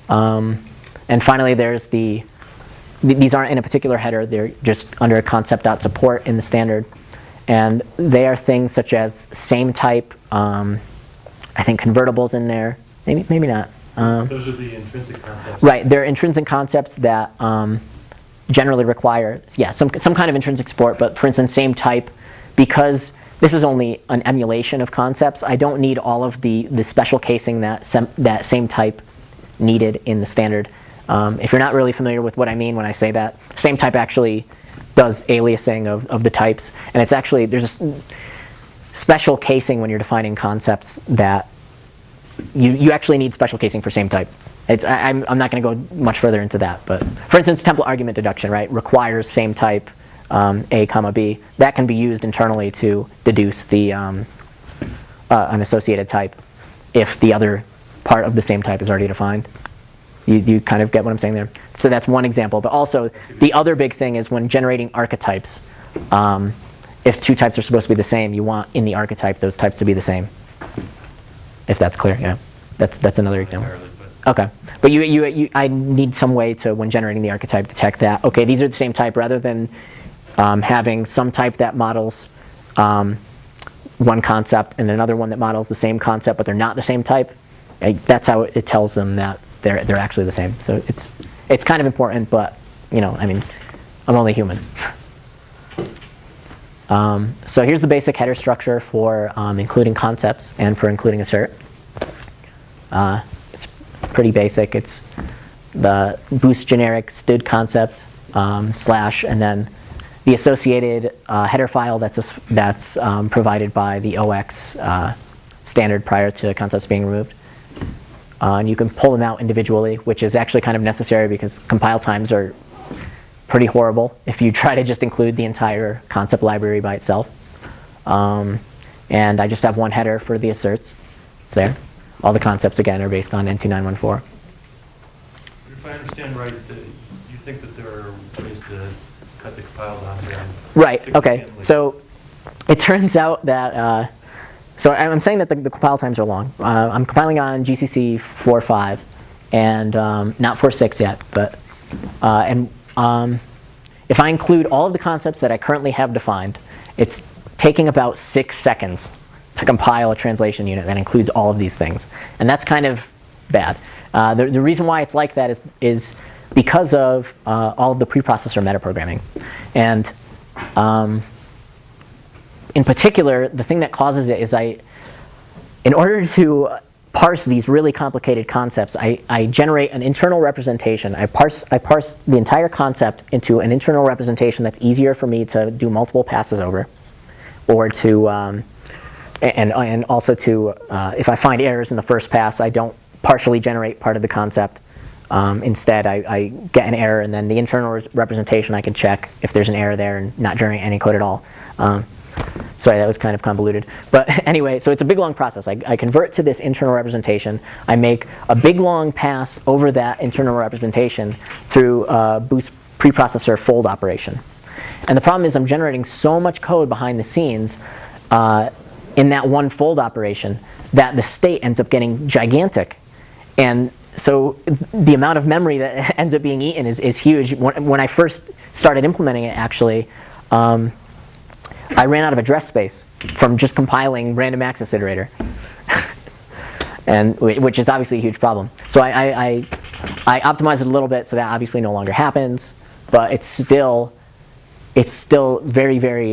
And finally, there's these aren't in a particular header, they're just under concept.support in the standard. And they are things such as same type, I think convertible's in there, maybe not. Those are the intrinsic concepts. Right, they're intrinsic concepts that generally require, some kind of intrinsic support, but for instance, same type, because this is only an emulation of concepts, I don't need all of the special casing that same type needed in the standard. If you're not really familiar with what I mean when I say that, same type actually does aliasing of the types, and it's actually, there's a special casing when you're defining concepts that you actually need special casing for same type. I'm not going to go much further into that, but for instance, template argument deduction, right, requires same type A comma B. That can be used internally to deduce the an associated type if the other part of the same type is already defined. You kind of get what I'm saying there? So that's one example. But also, the other big thing is when generating archetypes, if 2 types are supposed to be the same, you want in the archetype those types to be the same. If that's clear, yeah. That's another example. Okay. But I need some way to, when generating the archetype, detect that, okay, these are the same type, rather than having some type that models one concept and another one that models the same concept, but they're not the same type. That's how it tells them that they're actually the same. So it's kind of important, but I'm only human. So here's the basic header structure for including concepts and for including assert. It's pretty basic. It's the Boost.Generic std concept / and then the associated header file that's provided by the OX standard prior to concepts being removed. And you can pull them out individually, which is actually kind of necessary because compile times are pretty horrible if you try to just include the entire concept library by itself. And I just have one header for the asserts. It's there. All the concepts, again, are based on N2914. If I understand right, you think that there are ways to cut the compile down here? Right, okay. significantly? So it turns out that, so I'm saying that the compile times are long. I'm compiling on GCC 4.5 and not 4.6 yet, but, if I include all of the concepts that I currently have defined, it's taking about 6 seconds to compile a translation unit that includes all of these things. And that's kind of bad. The reason why it's like that is because of all of the preprocessor metaprogramming. And in particular, the thing that causes it is in order to parse these really complicated concepts, I generate an internal representation. I parse the entire concept into an internal representation that's easier for me to do multiple passes over, or to, and also to, if I find errors in the first pass, I don't partially generate part of the concept. Instead, I get an error, and then the internal representation I can check if there's an error there and not generate any code at all. Sorry, that was kind of convoluted. But anyway, so it's a big, long process. I convert to this internal representation. I make a big, long pass over that internal representation through Boost preprocessor fold operation. And the problem is I'm generating so much code behind the scenes in that one fold operation that the state ends up getting gigantic. And so the amount of memory that ends up being eaten is huge. When I first started implementing it, actually, I ran out of address space from just compiling random access iterator, and which is obviously a huge problem. So I optimized it a little bit, so that obviously no longer happens. But it's still very, very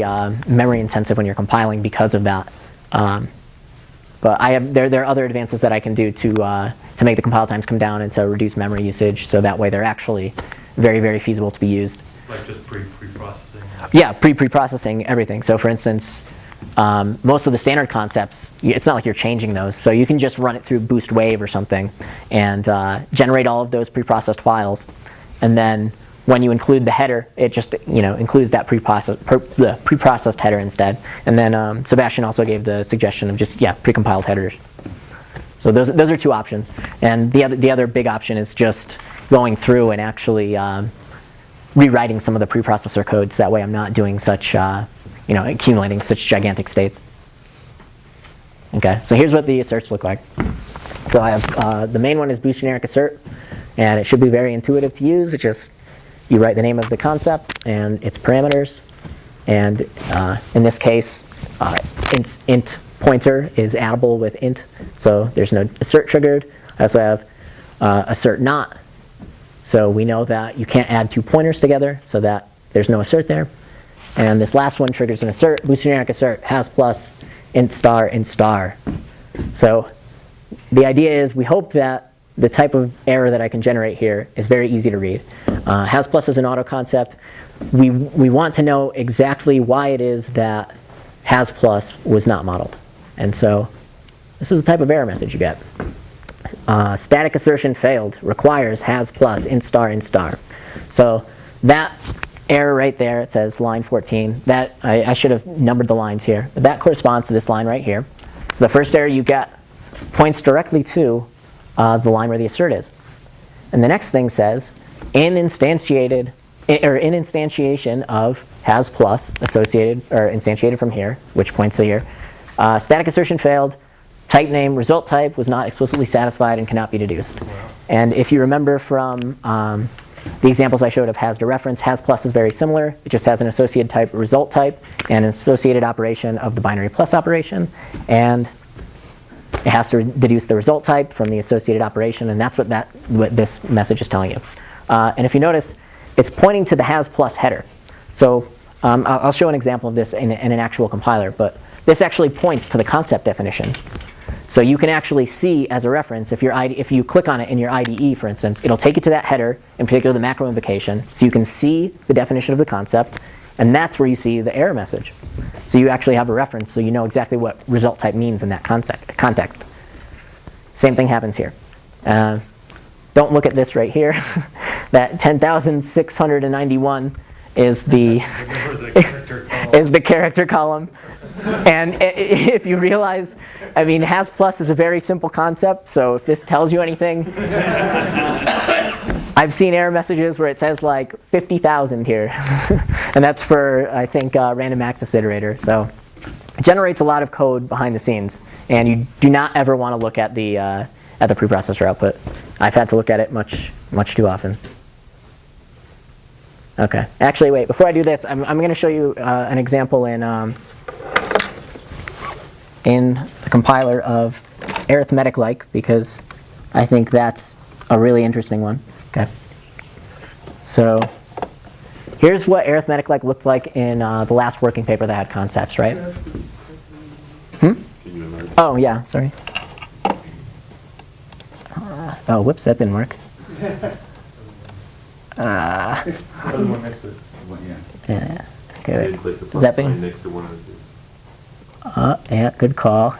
memory intensive when you're compiling because of that. But there are other advances that I can do to make the compile times come down and to reduce memory usage, so that way they're actually very, very feasible to be used. Like just pre-processing? Yeah, pre-processing everything. So for instance, most of the standard concepts, it's not like you're changing those. So you can just run it through Boost Wave or something and generate all of those pre-processed files. And then when you include the header, it just includes that the pre-processed header instead. And then Sebastian also gave the suggestion of just, pre-compiled headers. So those are two options. And the other big option is just going through and actually rewriting some of the preprocessor codes. That way I'm not doing such, accumulating such gigantic states. Okay, so here's what the asserts look like. So I have, the main one is Boost.Generic assert, and it should be very intuitive to use. It's just, you write the name of the concept and its parameters. And in this case, int pointer is addable with int, so there's no assert triggered. I also have assert not. So we know that you can't add two pointers together, so that there's no assert there. And this last one triggers an assert, Boost.Generic assert, has plus, int star. So the idea is we hope that the type of error that I can generate here is very easy to read. Has plus is an auto concept. We want to know exactly why it is that has plus was not modeled. And so this is the type of error message you get. Static assertion failed, requires has plus, int star. So that error right there, it says line 14. That I should have numbered the lines here. But that corresponds to this line right here. So the first error you get points directly to the line where the assert is. And the next thing says, in instantiation of has plus associated or instantiated from here, which points to here, static assertion failed. Type name result type was not explicitly satisfied and cannot be deduced. Wow. And if you remember from the examples I showed of has to reference, has plus is very similar. It just has an associated type result type and an associated operation of the binary plus operation. And it has to deduce the result type from the associated operation, and that's what this message is telling you. And if you notice, it's pointing to the has plus header. So I'll show an example of this in an actual compiler, but this actually points to the concept definition. So you can actually see as a reference, if you click on it in your IDE, for instance, it'll take you to that header, in particular the macro invocation, so you can see the definition of the concept, and that's where you see the error message. So you actually have a reference, so you know exactly what result type means in that context. Same thing happens here. Don't look at this right here. That 10,691 is the character column. And if you realize, I mean, has plus is a very simple concept, so if this tells you anything, I've seen error messages where it says like 50,000 here, and that's for, I think, random access iterator. So it generates a lot of code behind the scenes, and you do not ever want to look at the preprocessor output. I've had to look at it much too often. Okay, actually, wait. Before I do this, I'm going to show you an example in the compiler of arithmetic-like, because I think that's a really interesting one. Okay. So here's what arithmetic-like looked like in the last working paper that had concepts, right? Oh, yeah, sorry. Oh, whoops, that didn't work. Yeah. Okay, wait. Is that big? Yeah, good call.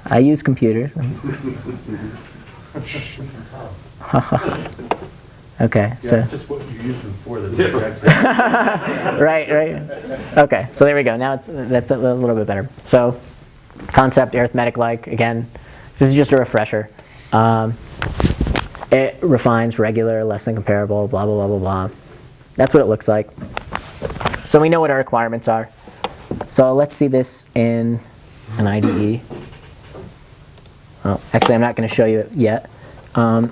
I use computers. Okay, so. Just what you used them for. Right. Okay, so there we go. Now that's a little bit better. So, concept arithmetic-like, again, this is just a refresher. It refines regular, less than comparable, blah, blah, blah, blah, blah. That's what it looks like. So we know what our requirements are. So let's see this in an IDE. Well, actually, I'm not going to show you it yet. I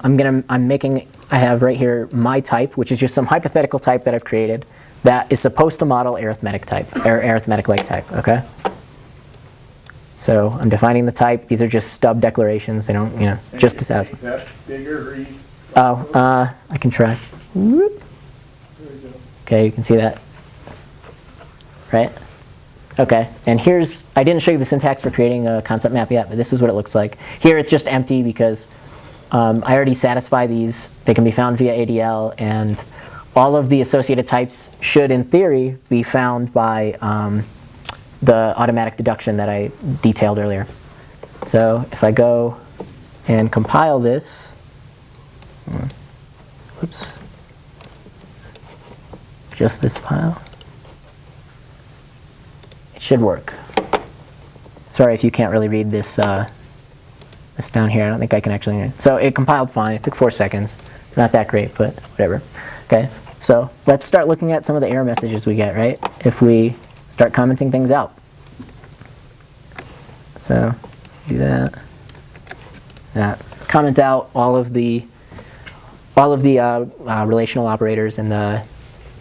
have right here my type, which is just some hypothetical type that I've created that is supposed to model arithmetic type, or arithmetic-like type, okay? So I'm defining the type. These are just stub declarations. They don't, just to satisfy. That bigger, read. Oh, I can try. Whoop. Okay, you can see that. Right? Okay, and here's, I didn't show you the syntax for creating a concept map yet, but this is what it looks like. Here it's just empty because I already satisfy these. They can be found via ADL, and all of the associated types should, in theory, be found by the automatic deduction that I detailed earlier. So if I go and compile this, whoops, just this file, it should work. Sorry if you can't really read this, this down here. I don't think I can actually read it. So it compiled fine. It took 4 seconds. Not that great, but whatever. Okay, so let's start looking at some of the error messages we get, right? If we start commenting things out. So do that. Comment out all of the relational operators in the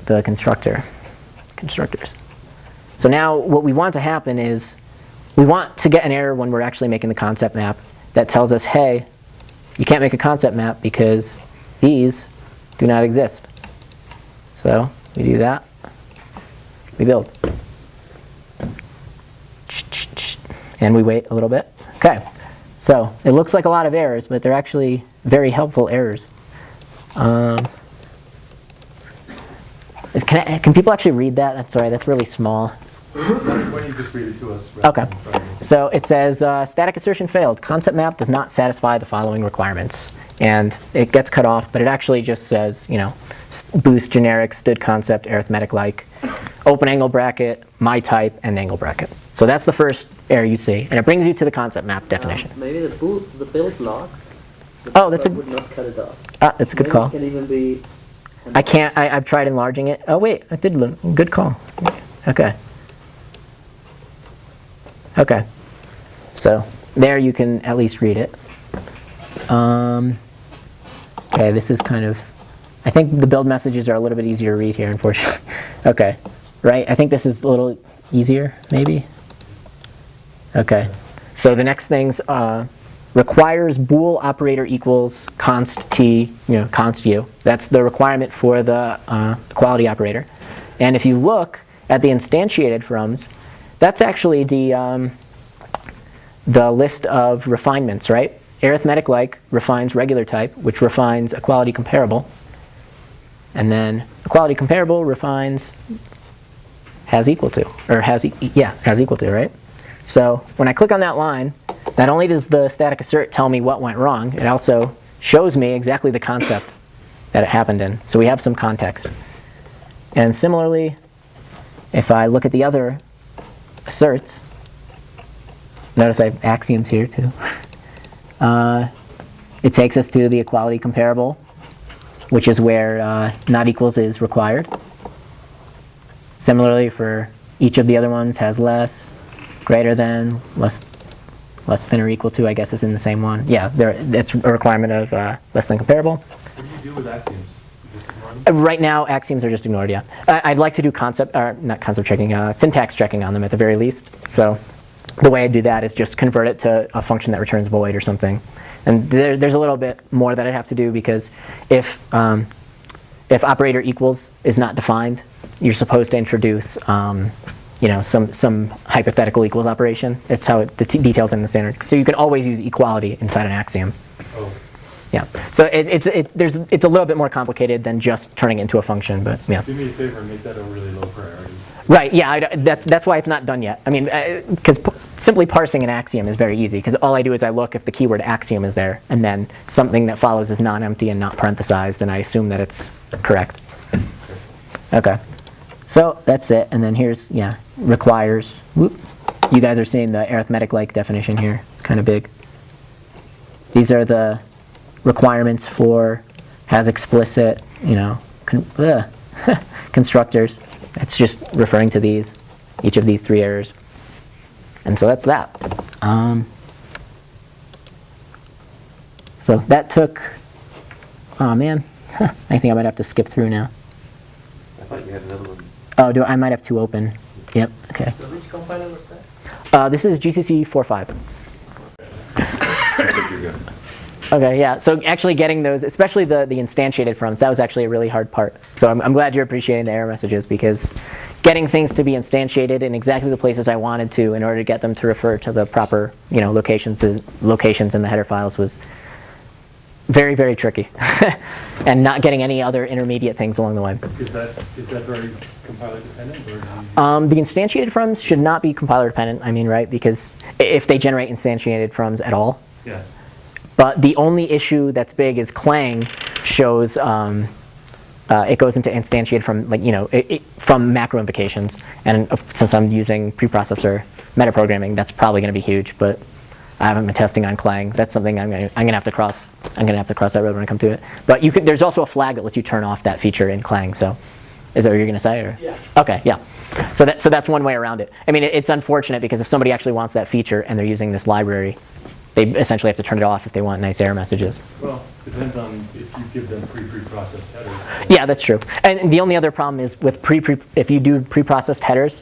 constructors. So now what we want to happen is we want to get an error when we're actually making the concept map that tells us, hey, you can't make a concept map because these do not exist. So we do that. We build. And we wait a little bit. Okay. So it looks like a lot of errors, but they're actually very helpful errors. Can people actually read that? I'm sorry, that's really small. Why don't you just read it to us? Okay. So it says, static assertion failed. Concept map does not satisfy the following requirements. And it gets cut off, but it actually just says, Boost.Generic, stood concept, arithmetic-like, open angle bracket, my type, and angle bracket. So that's the first error you see. And it brings you to the concept map definition. Maybe the build block. Oh, that's would not cut it off. that's a good call. It can even be. I can't. I've tried enlarging it. Oh wait, I did. Good call. Okay. Okay. So there you can at least read it. Okay, this is kind of. I think the build messages are a little bit easier to read here, unfortunately. Okay, right. I think this is a little easier, maybe. Okay. So the next things requires bool operator equals const t, const u. That's the requirement for the equality operator. And if you look at the instantiated froms, that's actually the list of refinements, right? Arithmetic-like refines regular type, which refines equality comparable. And then equality comparable refines has equal to, or has equal to, right? So when I click on that line, not only does the static assert tell me what went wrong, it also shows me exactly the concept that it happened in. So we have some context. And similarly, if I look at the other asserts, notice I have axioms here too. It takes us to the equality comparable, which is where not equals is required. Similarly, for each of the other ones has less, greater than, less than or equal to, I guess is in the same one. Yeah, it's a requirement of less than comparable. What do you do with axioms? You just ignore them? Right now, axioms are just ignored, yeah. I'd like to do not concept checking, syntax checking on them at the very least. So the way I do that is just convert it to a function that returns void or something. And there's a little bit more that I'd have to do, because if operator equals is not defined, you're supposed to introduce some hypothetical equals operation. It's how the details in the standard. So you can always use equality inside an axiom. Oh, Yeah. So it's a little bit more complicated than just turning it into a function, but yeah. do me a favor and make that a really low priority. Right. Yeah. That's why it's not done yet. I mean, because simply parsing an axiom is very easy, because all I do is I look if the keyword axiom is there, and then something that follows is non-empty and not parenthesized, and I assume that it's correct. Okay. So that's it. And then here's, requires. Whoop. You guys are seeing the arithmetic-like definition here. It's kind of big. These are the requirements for has explicit, constructors. It's just referring to each of these three errors. And so that's that. So that took, oh man, I think I might have to skip through now. I thought you had another one. Oh, I might have two open. Yep, okay. So which compiler was that? This is GCC 4.5. I think you're good. Okay, yeah. So actually getting those, especially the instantiated froms, that was actually a really hard part. So I'm glad you're appreciating the error messages, because getting things to be instantiated in exactly the places I wanted to in order to get them to refer to the proper, locations in the header files was very, very tricky. And not getting any other intermediate things along the way. Is that very compiler dependent? Or The instantiated froms should not be compiler dependent, right? Because if they generate instantiated froms at all. yeah. But the only issue that's big is Clang shows it goes into instantiate from from macro invocations, and since I'm using preprocessor metaprogramming, that's probably going to be huge. But I haven't been testing on Clang. That's something I'm gonna have to cross. I'm gonna have to cross that road when I come to it. But there's also a flag that lets you turn off that feature in Clang. So, is that what you're gonna say? Or? Yeah. Okay. Yeah. So that's one way around it. I mean, it's unfortunate because if somebody actually wants that feature and they're using this library, they essentially have to turn it off if they want nice error messages. Well, depends on if you give them pre-processed headers. Yeah, that's true. And the only other problem is with if you do pre-processed headers,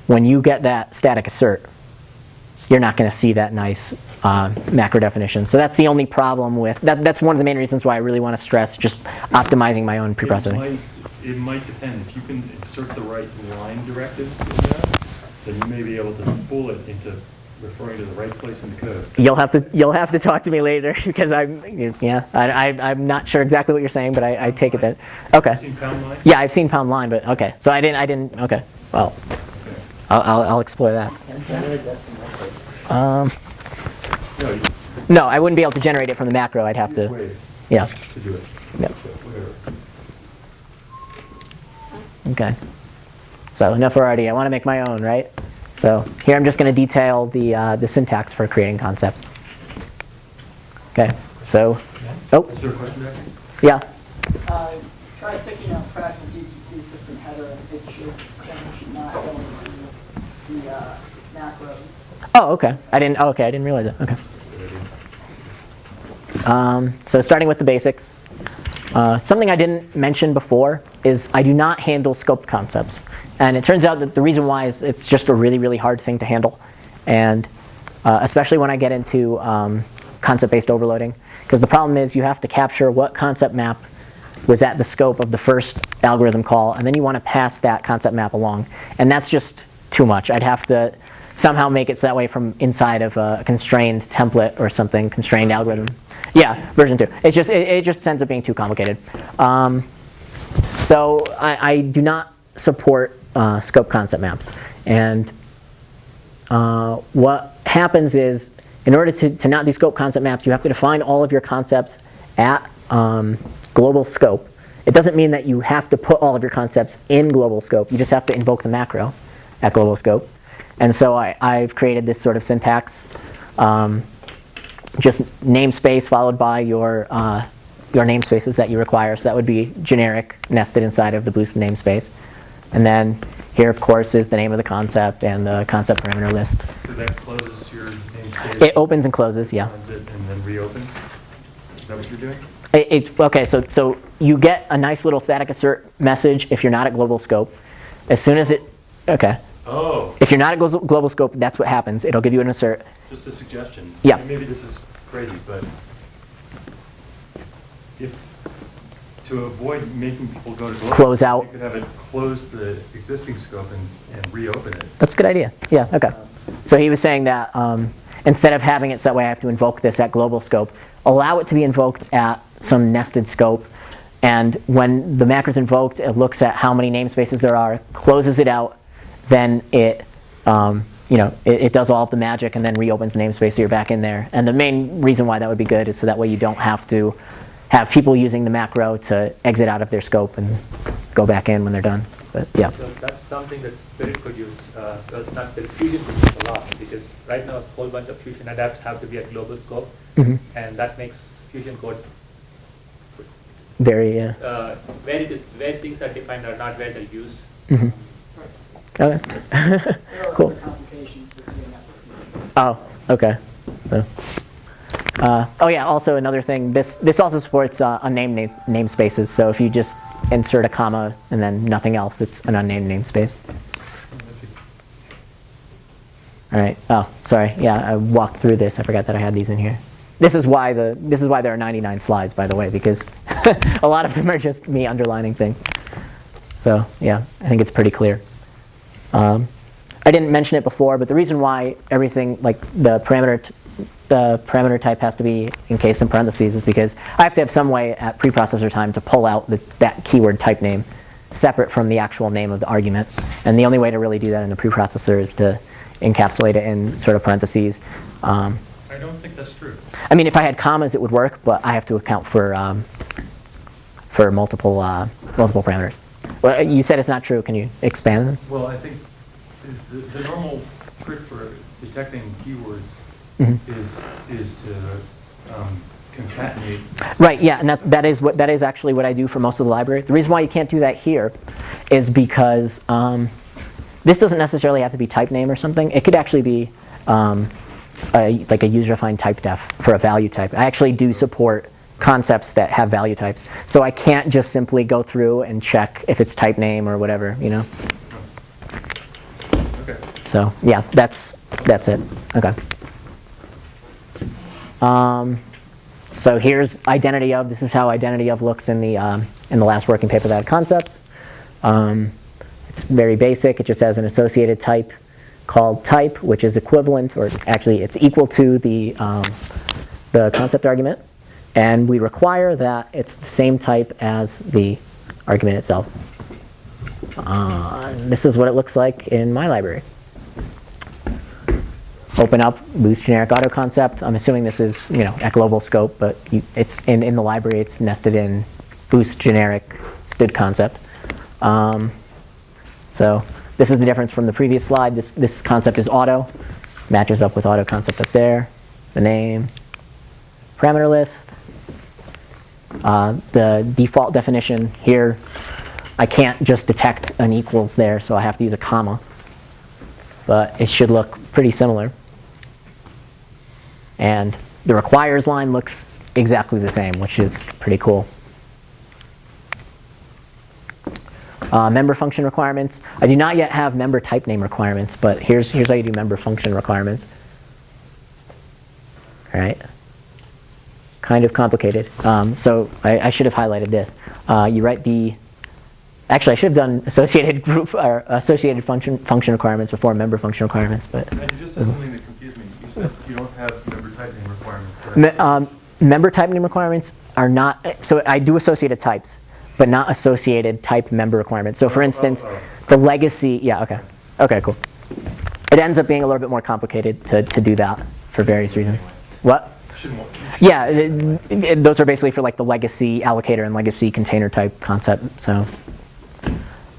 when you get that static assert, you're not going to see that nice macro definition. So that's the only problem with that. That's one of the main reasons why I really want to stress just optimizing my own preprocessing. It might depend. If you can insert the right line directives in there, then you may be able to fool it into referring to the right place in the code. You'll have to talk to me later because I'm not sure exactly what you're saying, but I take it that okay. Have you seen pound line? Yeah, I've seen pound line, but okay. So I didn't. Okay. Well, Okay. I'll explore that. No, you No, I wouldn't be able to generate it from the macro. I'd have use to. Wave Yeah. to do it. Yep. So, whatever. Okay. So enough already. I want to make my own, right? So here I'm just going to detail the syntax for creating concepts. Okay. So, Is there a question back yeah. here? Try sticking a track in GCC system header, and it should not go into the macros. Oh, okay. I didn't realize that. Okay. So starting with the basics. Something I didn't mention before is I do not handle scoped concepts. And it turns out that the reason why is it's just a really, really hard thing to handle. And especially when I get into concept-based overloading. Because the problem is you have to capture what concept map was at the scope of the first algorithm call, and then you want to pass that concept map along. And that's just too much. I'd have to somehow make it so that way from inside of a constrained template or something, constrained algorithm. Yeah, version 2. It just ends up being too complicated. So I do not support scope concept maps. And what happens is, in order to not do scope concept maps, you have to define all of your concepts at global scope. It doesn't mean that you have to put all of your concepts in global scope. You just have to invoke the macro at global scope. And so I've created this sort of syntax, just namespace followed by your namespaces that you require. So that would be generic nested inside of the Boost namespace. And then here, of course, is the name of the concept and the concept parameter list. So that closes your namespace? It opens and closes, yeah. Opens it and then reopens? Is that what you're doing? Okay, so you get a nice little static assert message if you're not at global scope. As soon as it, okay. Oh, If you're not at global scope, that's what happens. It'll give you an assert. just a suggestion. Yeah. Maybe this is crazy, but if, to avoid making people go to global. Close out. You could have it close the existing scope and reopen it. That's a good idea. Yeah, okay. So he was saying that instead of having it set way I have to invoke this at global scope, allow it to be invoked at some nested scope. And when the macro is invoked, it looks at how many namespaces there are, closes it out, then it does all of the magic and then reopens the namespace so you're back in there. And the main reason why that would be good is so that way you don't have to have people using the macro to exit out of their scope and go back in when they're done. But yeah. So that's something that Spirit could use. That's not Spirit, Fusion could use a lot, because right now a whole bunch of Fusion adapts have to be at global scope, Mhm. and that makes Fusion code Very, where things are defined are not where they're used. Mhm. Okay. There are Cool. other complications with doing that. Oh, okay. So, oh yeah, also another thing, this also supports unnamed namespaces. So if you just insert a comma and then nothing else, it's an unnamed namespace. All right. Oh, sorry. Yeah, I walked through this. I forgot that I had these in here. This is why there are 99 slides, by the way, because a lot of them are just me underlining things. So yeah, I think it's pretty clear. I didn't mention it before, but the reason why everything like the parameter type has to be encased in parentheses is because I have to have some way at preprocessor time to pull out that keyword type name separate from the actual name of the argument. And the only way to really do that in the preprocessor is to encapsulate it in sort of parentheses. I don't think that's true. I mean, if I had commas, it would work, but I have to account for multiple parameters. Well, you said it's not true. Can you expand? Well, I think the normal trick for detecting keywords Mm-hmm. is to concatenate. Right, yeah, and that is actually what I do for most of the library. The reason why you can't do that here is because this doesn't necessarily have to be type name or something. It could actually be like a user-defined type def for a value type. I actually do support concepts that have value types. So I can't just simply go through and check if it's type name or whatever, you know? Okay. So yeah, that's it. Okay. So here's identity of. This is how identity of looks in the last working paper that had concepts. It's very basic. It just has an associated type called type, which is equivalent, or actually it's equal to the concept argument, and we require that it's the same type as the argument itself. This is what it looks like in my library. Open up Boost.Generic auto concept. I'm assuming this is at global scope, but it's in the library. It's nested in Boost.Generic std concept. So this is the difference from the previous slide. This concept is auto, matches up with auto concept up there. The name, parameter list. The default definition here, I can't just detect an equals there, so I have to use a comma. But it should look pretty similar. And the requires line looks exactly the same, which is pretty cool. Member function requirements. I do not yet have member type name requirements, but here's how you do member function requirements. All right. Kind of complicated. So I should have highlighted this. You write the. Actually, I should have done associated group or associated function requirements before member function requirements, but. And you just said something that confused me. You said you don't have member type name requirements. Member type name requirements are not. So I do associated types, but not associated type member requirements. So for instance, the legacy. Yeah. Okay. Okay. Cool. It ends up being a little bit more complicated to do that for various reasons. What? Yeah, those are basically for like the legacy allocator and legacy container type concept. So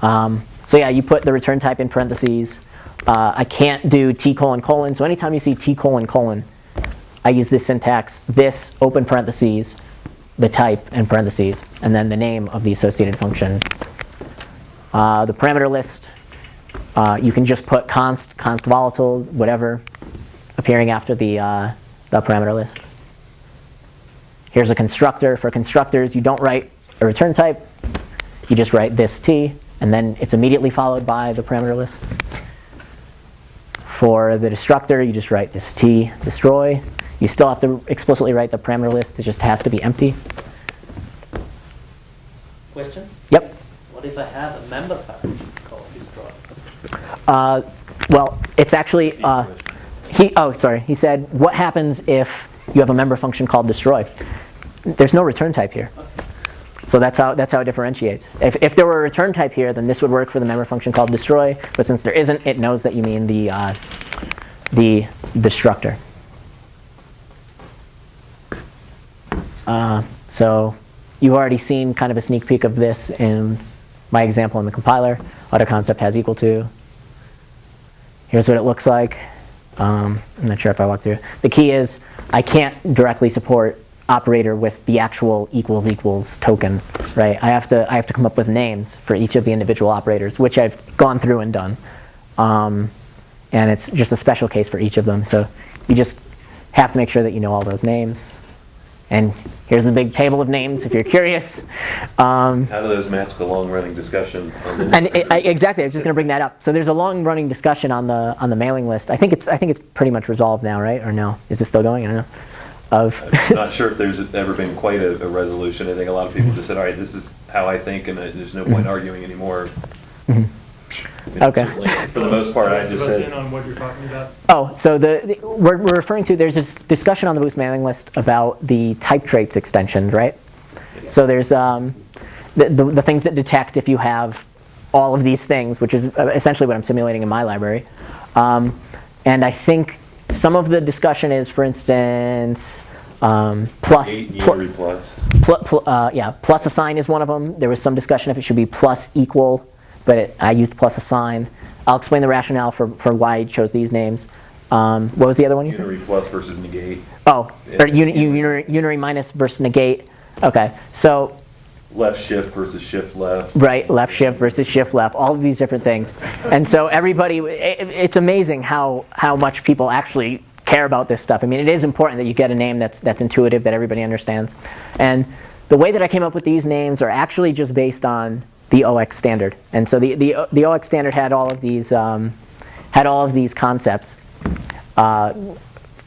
yeah, you put the return type in parentheses. I can't do T:::, so anytime you see T:::, I use this syntax, this open parentheses, the type in parentheses, and then the name of the associated function. The parameter list, you can just put const volatile, whatever, appearing after the parameter list. Here's a constructor. For constructors, you don't write a return type. You just write this T, and then it's immediately followed by the parameter list. For the destructor, you just write this T, destroy. You still have to explicitly write the parameter list. It just has to be empty. Question? Yep. What if I have a member file called destroy? Well, it's actually, he said, what happens if you have a member function called destroy? There's no return type here. So that's how it differentiates. If there were a return type here, then this would work for the member function called destroy. But since there isn't, it knows that you mean the destructor. So you've already seen kind of a sneak peek of this in my example in the compiler. AutoConcept has equal to. Here's what it looks like. I'm not sure if I walked through. The key is I can't directly support operator with the actual equals token, right? I have to come up with names for each of the individual operators, which I've gone through and done. And it's just a special case for each of them. So you just have to make sure that you know all those names. And here's the big table of names if you're curious. How do those match the long-running discussion? Exactly, I was just going to bring that up. So there's a long-running discussion on the mailing list. I think it's pretty much resolved now, right? Or no? Is it still going? I don't know. I'm not sure if there's ever been quite a resolution. I think a lot of people just said, all right, this is how I think, and there's no point arguing anymore. Okay. For the most part, I just said. In on what you're talking about? Oh, so we're referring to, there's this discussion on the Boost mailing list about the type traits extension, right? So there's the things that detect if you have all of these things, which is essentially what I'm simulating in my library. And I think some of the discussion is, for instance, plus assign is one of them. There was some discussion if it should be plus equal, but I used plus assign. I'll explain the rationale for why I chose these names. What was the other one you said? Unary plus versus negate. Oh, or unary minus versus negate. Okay, so Left shift versus shift left. right, left shift versus shift left, all of these different things. And so everybody, it's amazing how much people actually care about this stuff. I mean, it is important that you get a name that's intuitive, that everybody understands. And the way that I came up with these names are actually just based on the OX standard. And so the OX standard had all of these concepts,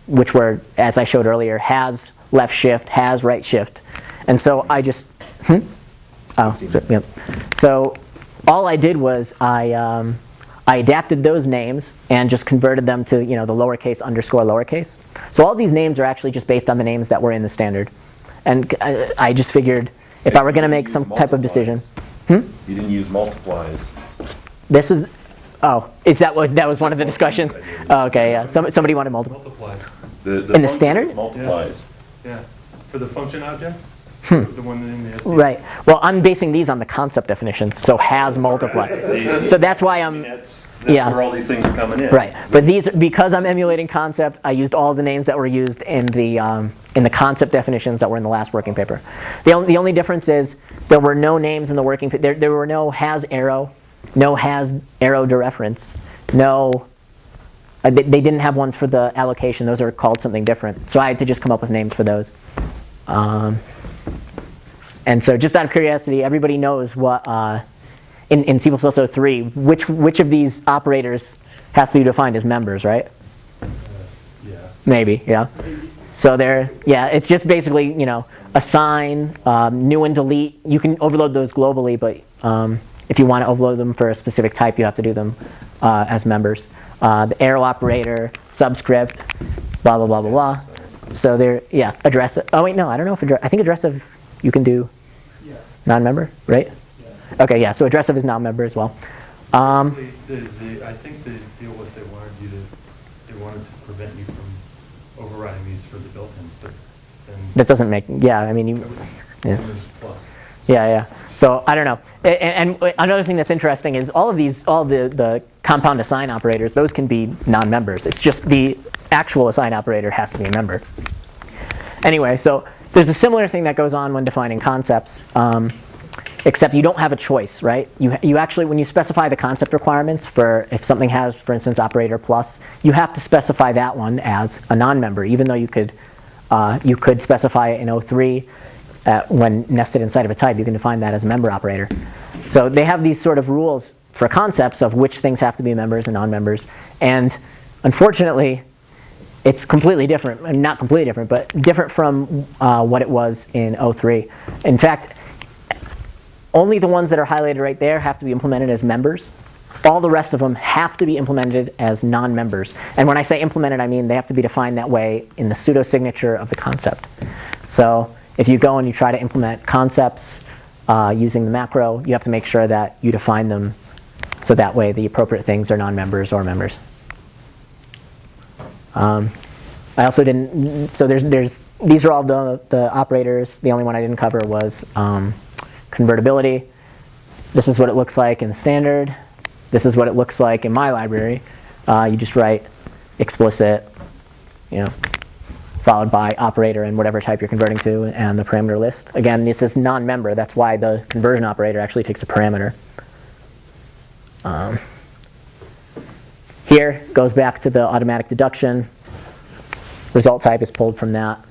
which were, as I showed earlier, has left shift, has right shift. And so I just, So all I did was I adapted those names and just converted them to the lowercase underscore lowercase. So all these names are actually just based on the names that were in the standard. And I just figured if I were going to make some type of decision. You didn't use multiplies. This is, that was one of the discussions? Oh, okay, yeah. Somebody wanted multiple. Multiplies. In the standard? Multiplies. Yeah. For the function object? The one in the STM. Right. Well, I'm basing these on the concept definitions, so has multiply. So that's why I'm. That's where all these things are coming in. Right. But these, because I'm emulating concept, I used all the names that were used in the concept definitions that were in the last working paper. The only difference is there were no names in the working paper. There were no has arrow, no has arrow dereference, no. They didn't have ones for the allocation. Those are called something different. So I had to just come up with names for those. And so just out of curiosity, everybody knows what, in C++ 03, which of these operators has to be defined as members, right? Yeah. Maybe, yeah. So it's just basically, assign, new and delete. You can overload those globally, but if you want to overload them for a specific type, you have to do them as members. The arrow operator, subscript, blah, blah, blah, blah, blah. So addressive. Oh, wait, no, I don't know if I think addressive you can do non-member, right? Yes. Okay, yeah, so addressive is non-member as well. I think the deal was they wanted to prevent you from overriding these for the built-ins, but then That doesn't make, yeah, I mean, there's plus. Yeah, yeah. So I don't know. And another thing that's interesting is all the compound assign operators, those can be non-members. It's just the actual assign operator has to be a member. Anyway, so there's a similar thing that goes on when defining concepts, except you don't have a choice, right? You actually, when you specify the concept requirements for if something has, for instance, operator plus, you have to specify that one as a non-member, even though you could specify it in 03 when nested inside of a type. You can define that as a member operator. So they have these sort of rules for concepts of which things have to be members and non-members, and unfortunately, it's completely different. Not completely different, but different from what it was in 03. In fact, only the ones that are highlighted right there have to be implemented as members. All the rest of them have to be implemented as non-members. And when I say implemented, I mean they have to be defined that way in the pseudo-signature of the concept. So if you go and you try to implement concepts using the macro, you have to make sure that you define them so that way the appropriate things are non-members or members. I also didn't, so these are all the operators. The only one I didn't cover was convertibility. This is what it looks like in the standard. This is what it looks like in my library. You just write explicit, followed by operator and whatever type you're converting to, and the parameter list. Again, this is non-member. That's why the conversion operator actually takes a parameter. Here goes back to the automatic deduction. Result type is pulled from that.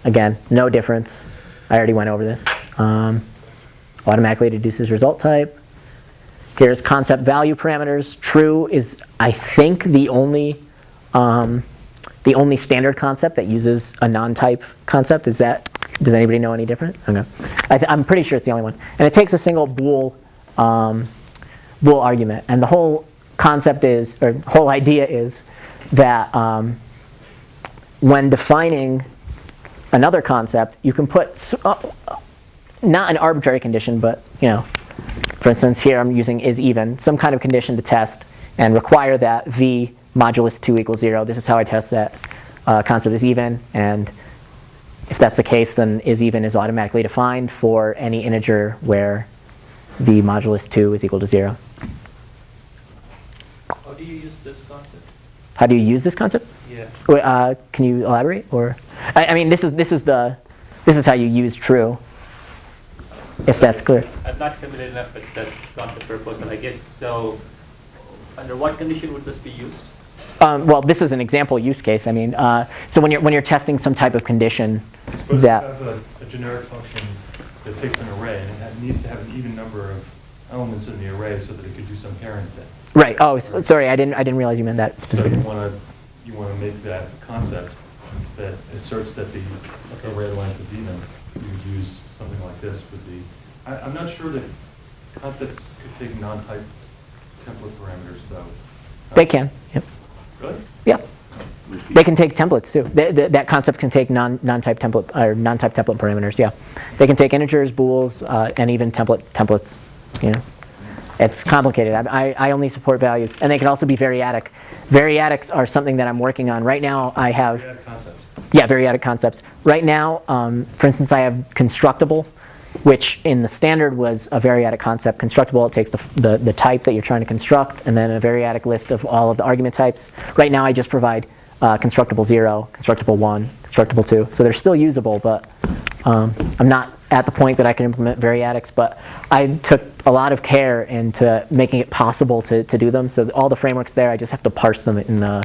Again, no difference. I already went over this. Automatically deduces result type. Here's concept value parameters. True is, I think, the only standard concept that uses a non-type concept. Does anybody know any different? Okay. I'm pretty sure it's the only one. And it takes a single bool argument. And the whole concept is, or whole idea is, that when defining another concept, you can put not an arbitrary condition, but for instance, here I'm using is even, some kind of condition to test and require that v modulus 2 equals 0. This is how I test that concept is even. And if that's the case, then is even is automatically defined for any integer where v modulus 2 is equal to 0. How do you use this concept? How do you use this concept? Yeah. Can you elaborate? Or I mean, this is how you use true. If that's clear. I'm not familiar enough with this concept proposal, I guess. So under what condition would this be used? Well, this is an example use case. I mean, so when you're testing some type of condition that you have a generic function that takes an array and it needs to have an even number of elements in the array so that it could do some pairing thing. Right. Oh, sorry. I didn't realize you meant that specifically. So you want to make that concept that asserts that the array length is even. You would use something like this with the. I'm not sure that concepts could take non-type template parameters though. They can. Yep. Really? Yeah. They can take templates too. That concept can take non-type template or non-type template parameters. Yeah. They can take integers, bools, and even templates. It's complicated. I only support values, and they can also be variadic. Variadics are something that I'm working on right now. I have. Variadic concepts. Yeah, variadic concepts. Right now, for instance, I have constructible, which in the standard was a variadic concept. Constructible, it takes the type that you're trying to construct, and then a variadic list of all of the argument types. Right now, I just provide constructible 0, constructible 1, constructible 2. So they're still usable, but I'm not at the point that I can implement variadics. But I took a lot of care into making it possible to do them. So all the frameworks there, I just have to parse them in the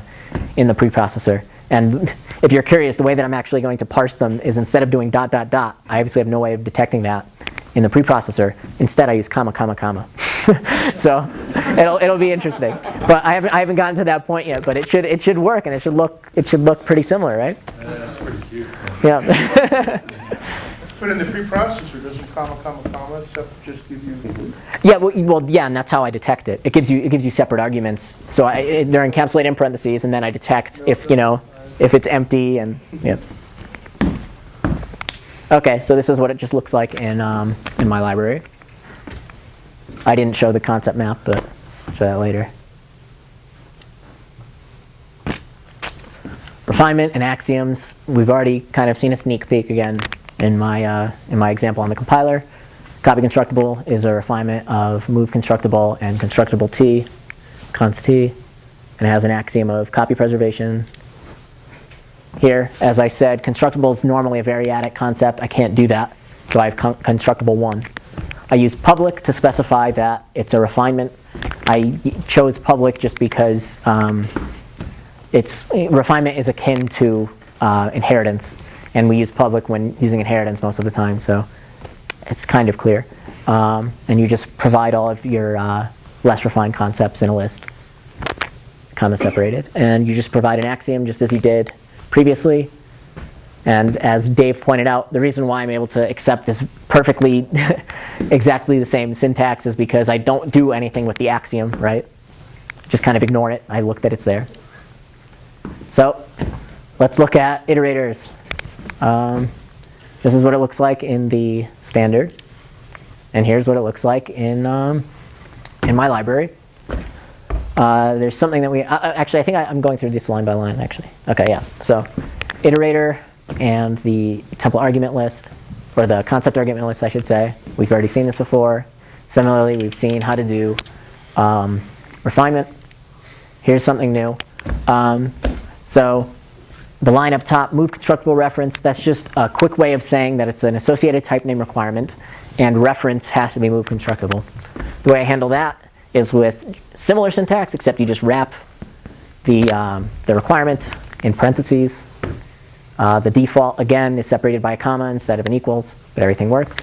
preprocessor. And if you're curious, the way that I'm actually going to parse them is instead of doing ... I obviously have no way of detecting that in the preprocessor. Instead, I use comma, comma, comma. So it'll be interesting. But I haven't gotten to that point yet. But it should work, and it should look pretty similar, right? That's pretty cute. Yeah. But in the preprocessor, doesn't comma, comma, comma just give you? Yeah, well, yeah, and that's how I detect it. It gives you separate arguments. So they're encapsulated in parentheses, and then I detect if it's empty and yeah. Okay, so this is what it just looks like in my library. I didn't show the concept map, but I'll show that later. Refinement and axioms. We've already kind of seen a sneak peek again in my example on the compiler. Copy constructible is a refinement of move constructible and constructible T, const T, and it has an axiom of copy preservation. Here, as I said, constructible is normally a variadic concept. I can't do that, so I have constructible 1. I use public to specify that it's a refinement. I chose public just because refinement is akin to inheritance, and we use public when using inheritance most of the time, so it's kind of clear. And you just provide all of your less refined concepts in a list, comma separated, and you just provide an axiom just as you did previously. And as Dave pointed out, the reason why I'm able to accept this perfectly exactly the same syntax is because I don't do anything with the axiom, right? Just kind of ignore it. I look that it's there. So let's look at iterators. This is what it looks like in the standard. And here's what it looks like in my library. There's something that we, actually I think I'm going through this line by line actually. Okay, yeah. So iterator and the template argument list, or the concept argument list I should say. We've already seen this before. Similarly, we've seen how to do refinement. Here's something new. So the line up top, move constructible reference, that's just a quick way of saying that it's an associated type name requirement, and reference has to be move constructible. The way I handle that is with similar syntax, except you just wrap the requirement in parentheses. The default, again, is separated by a comma instead of an equals, but everything works.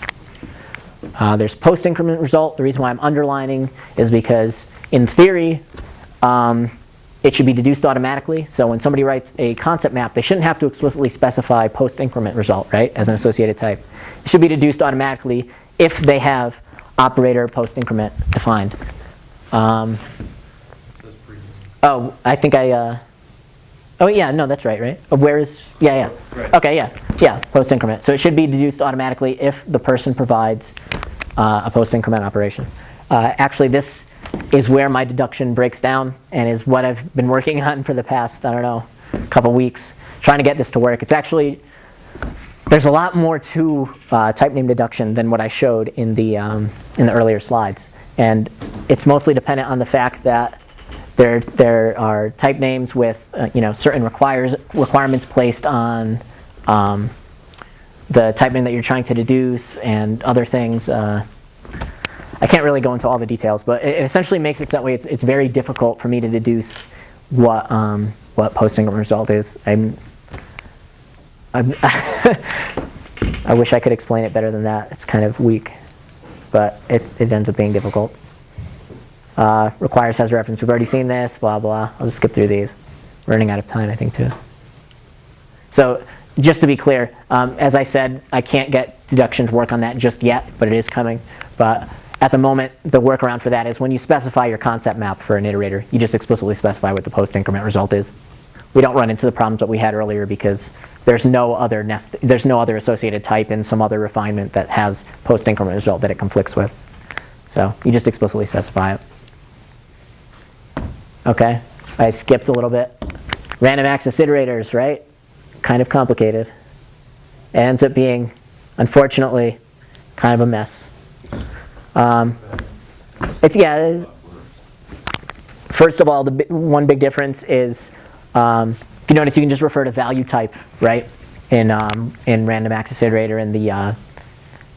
There's post increment result. The reason why I'm underlining is because, in theory, it should be deduced automatically. So when somebody writes a concept map, they shouldn't have to explicitly specify post increment result, right, as an associated type. It should be deduced automatically if they have operator post increment defined. Oh, I think I. Oh yeah, no, that's right, right? Where is, yeah. Right. Okay, yeah, post increment. So it should be deduced automatically if the person provides a post increment operation. Actually, this is where my deduction breaks down and is what I've been working on for the past, I don't know, couple weeks, trying to get this to work. It's actually, there's a lot more to typename deduction than what I showed in the earlier slides. And it's mostly dependent on the fact that there are type names with certain requirements placed on the type name that you're trying to deduce and other things. I can't really go into all the details, but it essentially makes it so that way it's very difficult for me to deduce what post increment result is. I wish I could explain it better than that. It's kind of weak, but it ends up being difficult. Requires has reference. We've already seen this, blah, blah. I'll just skip through these. We're running out of time, I think, too. So just to be clear, as I said, I can't get deduction to work on that just yet, but it is coming. But at the moment, the workaround for that is when you specify your concept map for an iterator, you just explicitly specify what the post increment result is. We don't run into the problems that we had earlier because there's no other associated type in some other refinement that has post increment result that it conflicts with. So you just explicitly specify it. Okay, I skipped a little bit. Random access iterators, right? Kind of complicated. It ends up being, unfortunately, kind of a mess. First of all, one big difference is, if you notice, you can just refer to value type, right? In random access iterator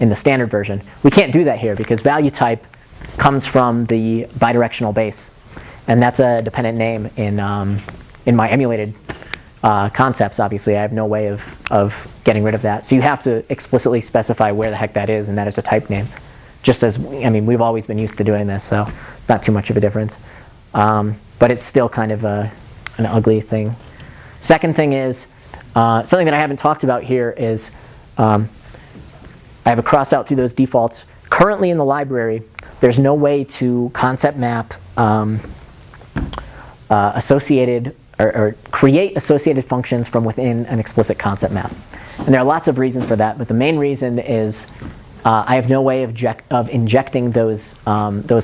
in the standard version. We can't do that here because value type comes from the bidirectional base. And that's a dependent name in my emulated concepts. Obviously, I have no way of getting rid of that. So you have to explicitly specify where the heck that is and that it's a type name. Just as, we've always been used to doing this, so it's not too much of a difference. But it's still kind of an ugly thing. Second thing is, something that I haven't talked about here is, I have a cross out through those defaults. Currently in the library, there's no way to concept map associated or create associated functions from within an explicit concept map. And there are lots of reasons for that, but the main reason is I have no way of injecting those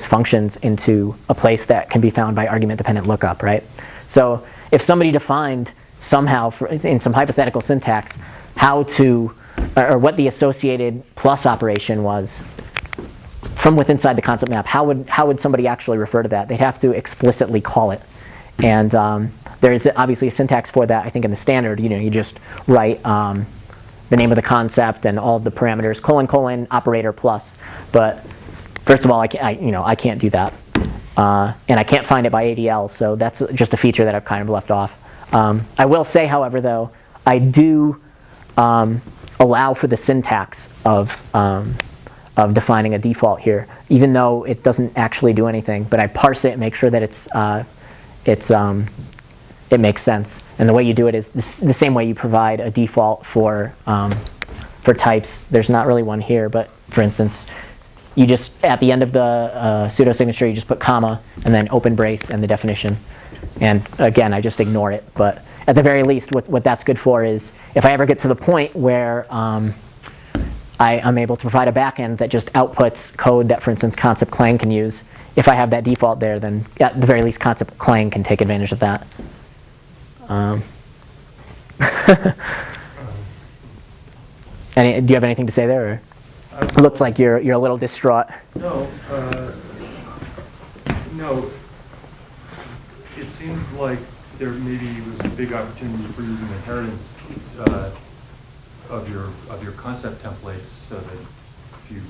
functions into a place that can be found by argument-dependent lookup, right? So if somebody defined somehow, in some hypothetical syntax, how to, or what the associated plus operation was from within inside the concept map, how would somebody actually refer to that? They'd have to explicitly call it. And there's obviously a syntax for that. I think in the standard, you just write the name of the concept and all of the parameters, : operator plus. But first of all, I can't do that. And I can't find it by ADL, so that's just a feature that I've kind of left off. I will say, however, though, I do allow for the syntax of defining a default here, even though it doesn't actually do anything. But I parse it and make sure that it makes sense. And the way you do it is the same way you provide a default for types. There's not really one here, but for instance, you just, at the end of the pseudo signature, you just put comma and then open brace and the definition. And again, I just ignore it. But at the very least, what that's good for is if I ever get to the point where I'm able to provide a backend that just outputs code that, for instance, Concept Clang can use, if I have that default there, then at the very least, Concept Clang can take advantage of that. Do you have anything to say there? Or? It looks like you're a little distraught. No. No. It seemed like there maybe was a big opportunity for using inheritance of your concept templates, so that if you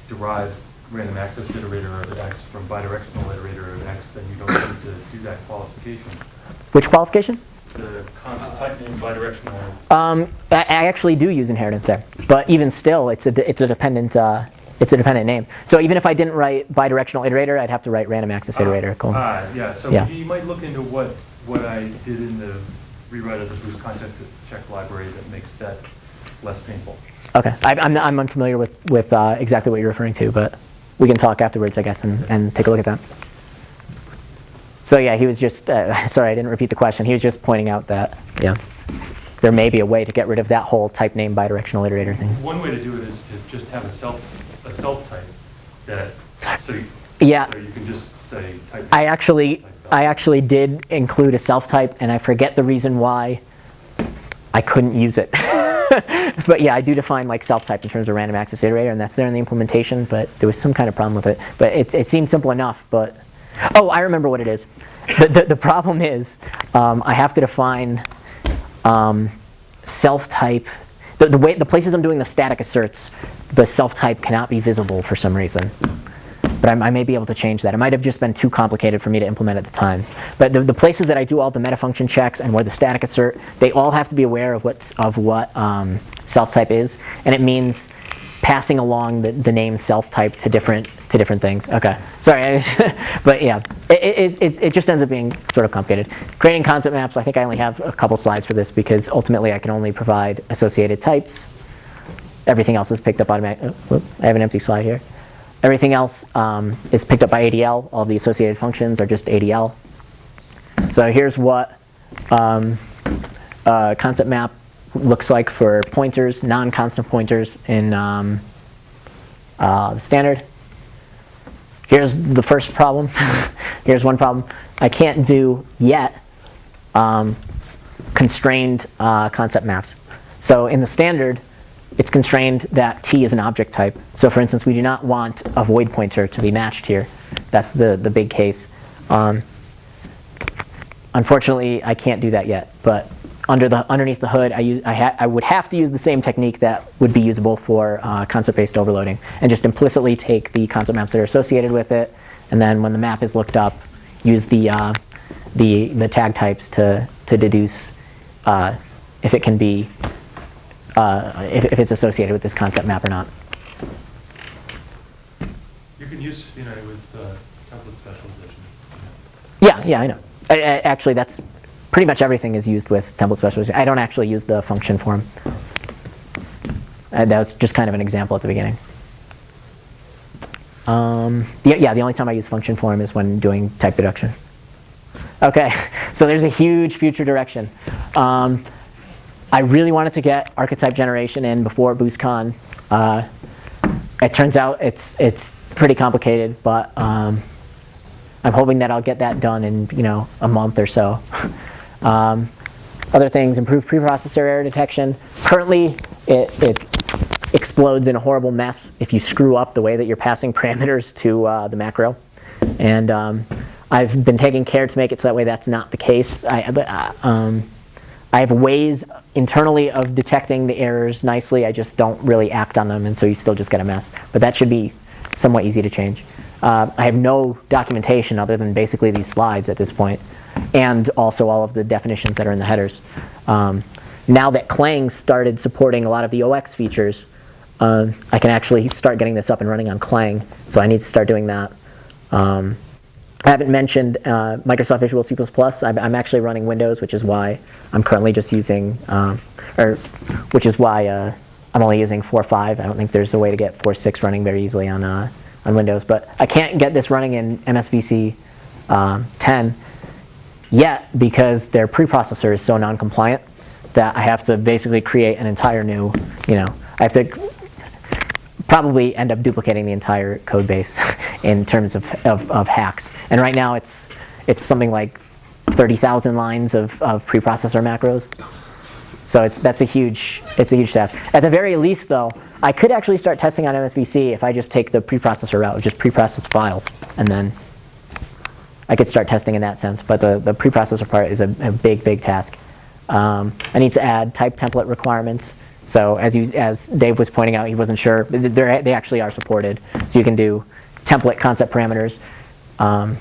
derive random access iterator of X from bidirectional iterator of X, then you don't need to do that qualification. Which qualification? The Typename bidirectional. I actually do use inheritance there, but even still, it's a dependent name. So even if I didn't write bidirectional iterator, I'd have to write random access iterator. Yeah. So yeah. You might look into what I did in the rewrite of the Boost concept check library that makes that less painful. Okay, I'm unfamiliar with exactly what you're referring to, but we can talk afterwards, I guess, and take a look at that. So yeah, he was just, sorry, I didn't repeat the question. He was just pointing out that, yeah, there may be a way to get rid of that whole type name bidirectional iterator thing. One way to do it is to just have a self type that, so you can just say type. I actually did include a self type, and I forget the reason why I couldn't use it. But yeah, I do define like self type in terms of random access iterator, and that's there in the implementation, but there was some kind of problem with it. But it seems simple enough, but oh, I remember what it is. The problem is I have to define self-type. The places I'm doing the static asserts, the self-type cannot be visible for some reason. But I may be able to change that. It might have just been too complicated for me to implement at the time. But the places that I do all the metafunction checks and where the static assert, they all have to be aware of what self-type is, and it means passing along the name self-type to different things. Okay, sorry, but yeah, it just ends up being sort of complicated. Creating concept maps, I think I only have a couple slides for this because ultimately I can only provide associated types. Everything else is picked up automatically. I have an empty slide here. Everything else is picked up by ADL. All of the associated functions are just ADL. So here's what concept map looks like for pointers, non-constant pointers in the standard. Here's the first problem. Here's one problem. I can't do yet constrained concept maps. So in the standard, it's constrained that T is an object type. So for instance, we do not want a void pointer to be matched here. That's the big case. Unfortunately, I can't do that yet. But underneath the hood, I would have to use the same technique that would be usable for concept-based overloading, and just implicitly take the concept maps that are associated with it, and then when the map is looked up, use the tag types to deduce if it can be if it's associated with this concept map or not. You can use with template specializations. Yeah, I know. Actually, that's pretty much everything is used with template specialization. I don't actually use the function form. That was just kind of an example at the beginning. The only time I use function form is when doing type deduction. Okay, so there's a huge future direction. I really wanted to get archetype generation in before BoostCon. It turns out it's pretty complicated, but I'm hoping that I'll get that done in a month or so. Other things: improve preprocessor error detection. Currently, it explodes in a horrible mess if you screw up the way that you're passing parameters to the macro. And I've been taking care to make it so that way that's not the case. I have ways internally of detecting the errors nicely. I just don't really act on them, and so you still just get a mess. But that should be somewhat easy to change. I have no documentation other than basically these slides at this point, and also all of the definitions that are in the headers. Now that Clang started supporting a lot of the OX features, I can actually start getting this up and running on Clang, so I need to start doing that. I haven't mentioned Microsoft Visual C++. I'm actually running Windows, which is why I'm currently just using, which is why I'm only using 4.5. I don't think there's a way to get 4.6 running very easily on Windows. But I can't get this running in MSVC 10 yet because their preprocessor is so non-compliant that I have to basically create an entire new, I have to probably end up duplicating the entire code base in terms of hacks. And right now it's something like 30,000 lines of preprocessor macros. So that's a huge task. At the very least, though, I could actually start testing on MSVC if I just take the preprocessor route, just preprocess files, and then I could start testing in that sense. But the preprocessor part is a big task. I need to add type template requirements. So as Dave was pointing out, he wasn't sure. They actually are supported. So you can do template concept parameters. Oh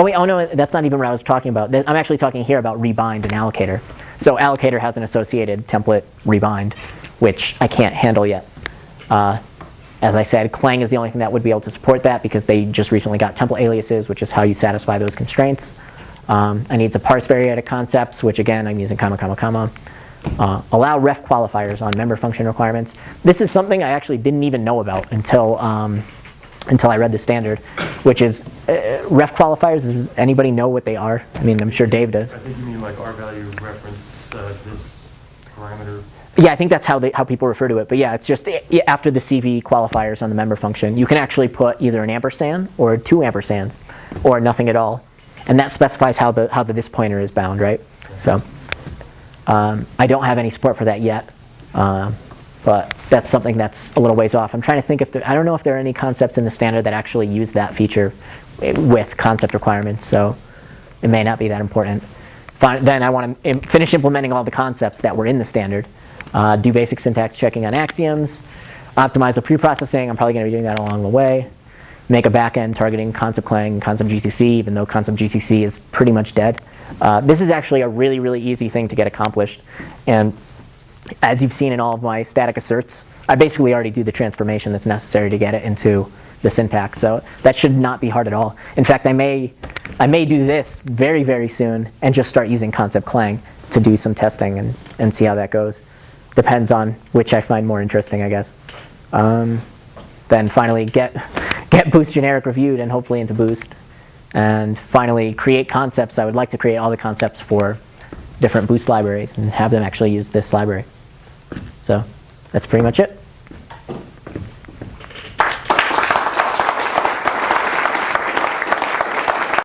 no, that's not even what I was talking about. I'm actually talking here about rebind and allocator. So allocator has an associated template rebind, which I can't handle yet. As I said, Clang is the only thing that would be able to support that because they just recently got template aliases, which is how you satisfy those constraints. I need to parse variadic concepts, which again, I'm using comma, comma, comma. Allow ref qualifiers on member function requirements. This is something I actually didn't even know about until I read the standard, which is ref qualifiers. Does anybody know what they are? I mean, I'm sure Dave does. I think you mean like R value reference this parameter. Yeah, I think that's how people refer to it. But yeah, it's just after the CV qualifiers on the member function, you can actually put either an ampersand or 2 ampersands or nothing at all, and that specifies how the this pointer is bound, right? So. I don't have any support for that yet, but that's something that's a little ways off. I'm trying to think I don't know if there are any concepts in the standard that actually use that feature with concept requirements, so it may not be that important. Then I want to finish implementing all the concepts that were in the standard, do basic syntax checking on axioms, optimize the preprocessing. I'm probably going to be doing that along the way. Make a backend targeting concept Clang, concept GCC, even though concept GCC is pretty much dead. This is actually a really easy thing to get accomplished. And as you've seen in all of my static asserts, I basically already do the transformation that's necessary to get it into the syntax. So that should not be hard at all. In fact, I may do this very soon and just start using concept Clang to do some testing and see how that goes. Depends on which I find more interesting, I guess. Then finally get Boost.Generic reviewed and hopefully into Boost. And finally create concepts. I would like to create all the concepts for different Boost libraries and have them actually use this library. So that's pretty much it.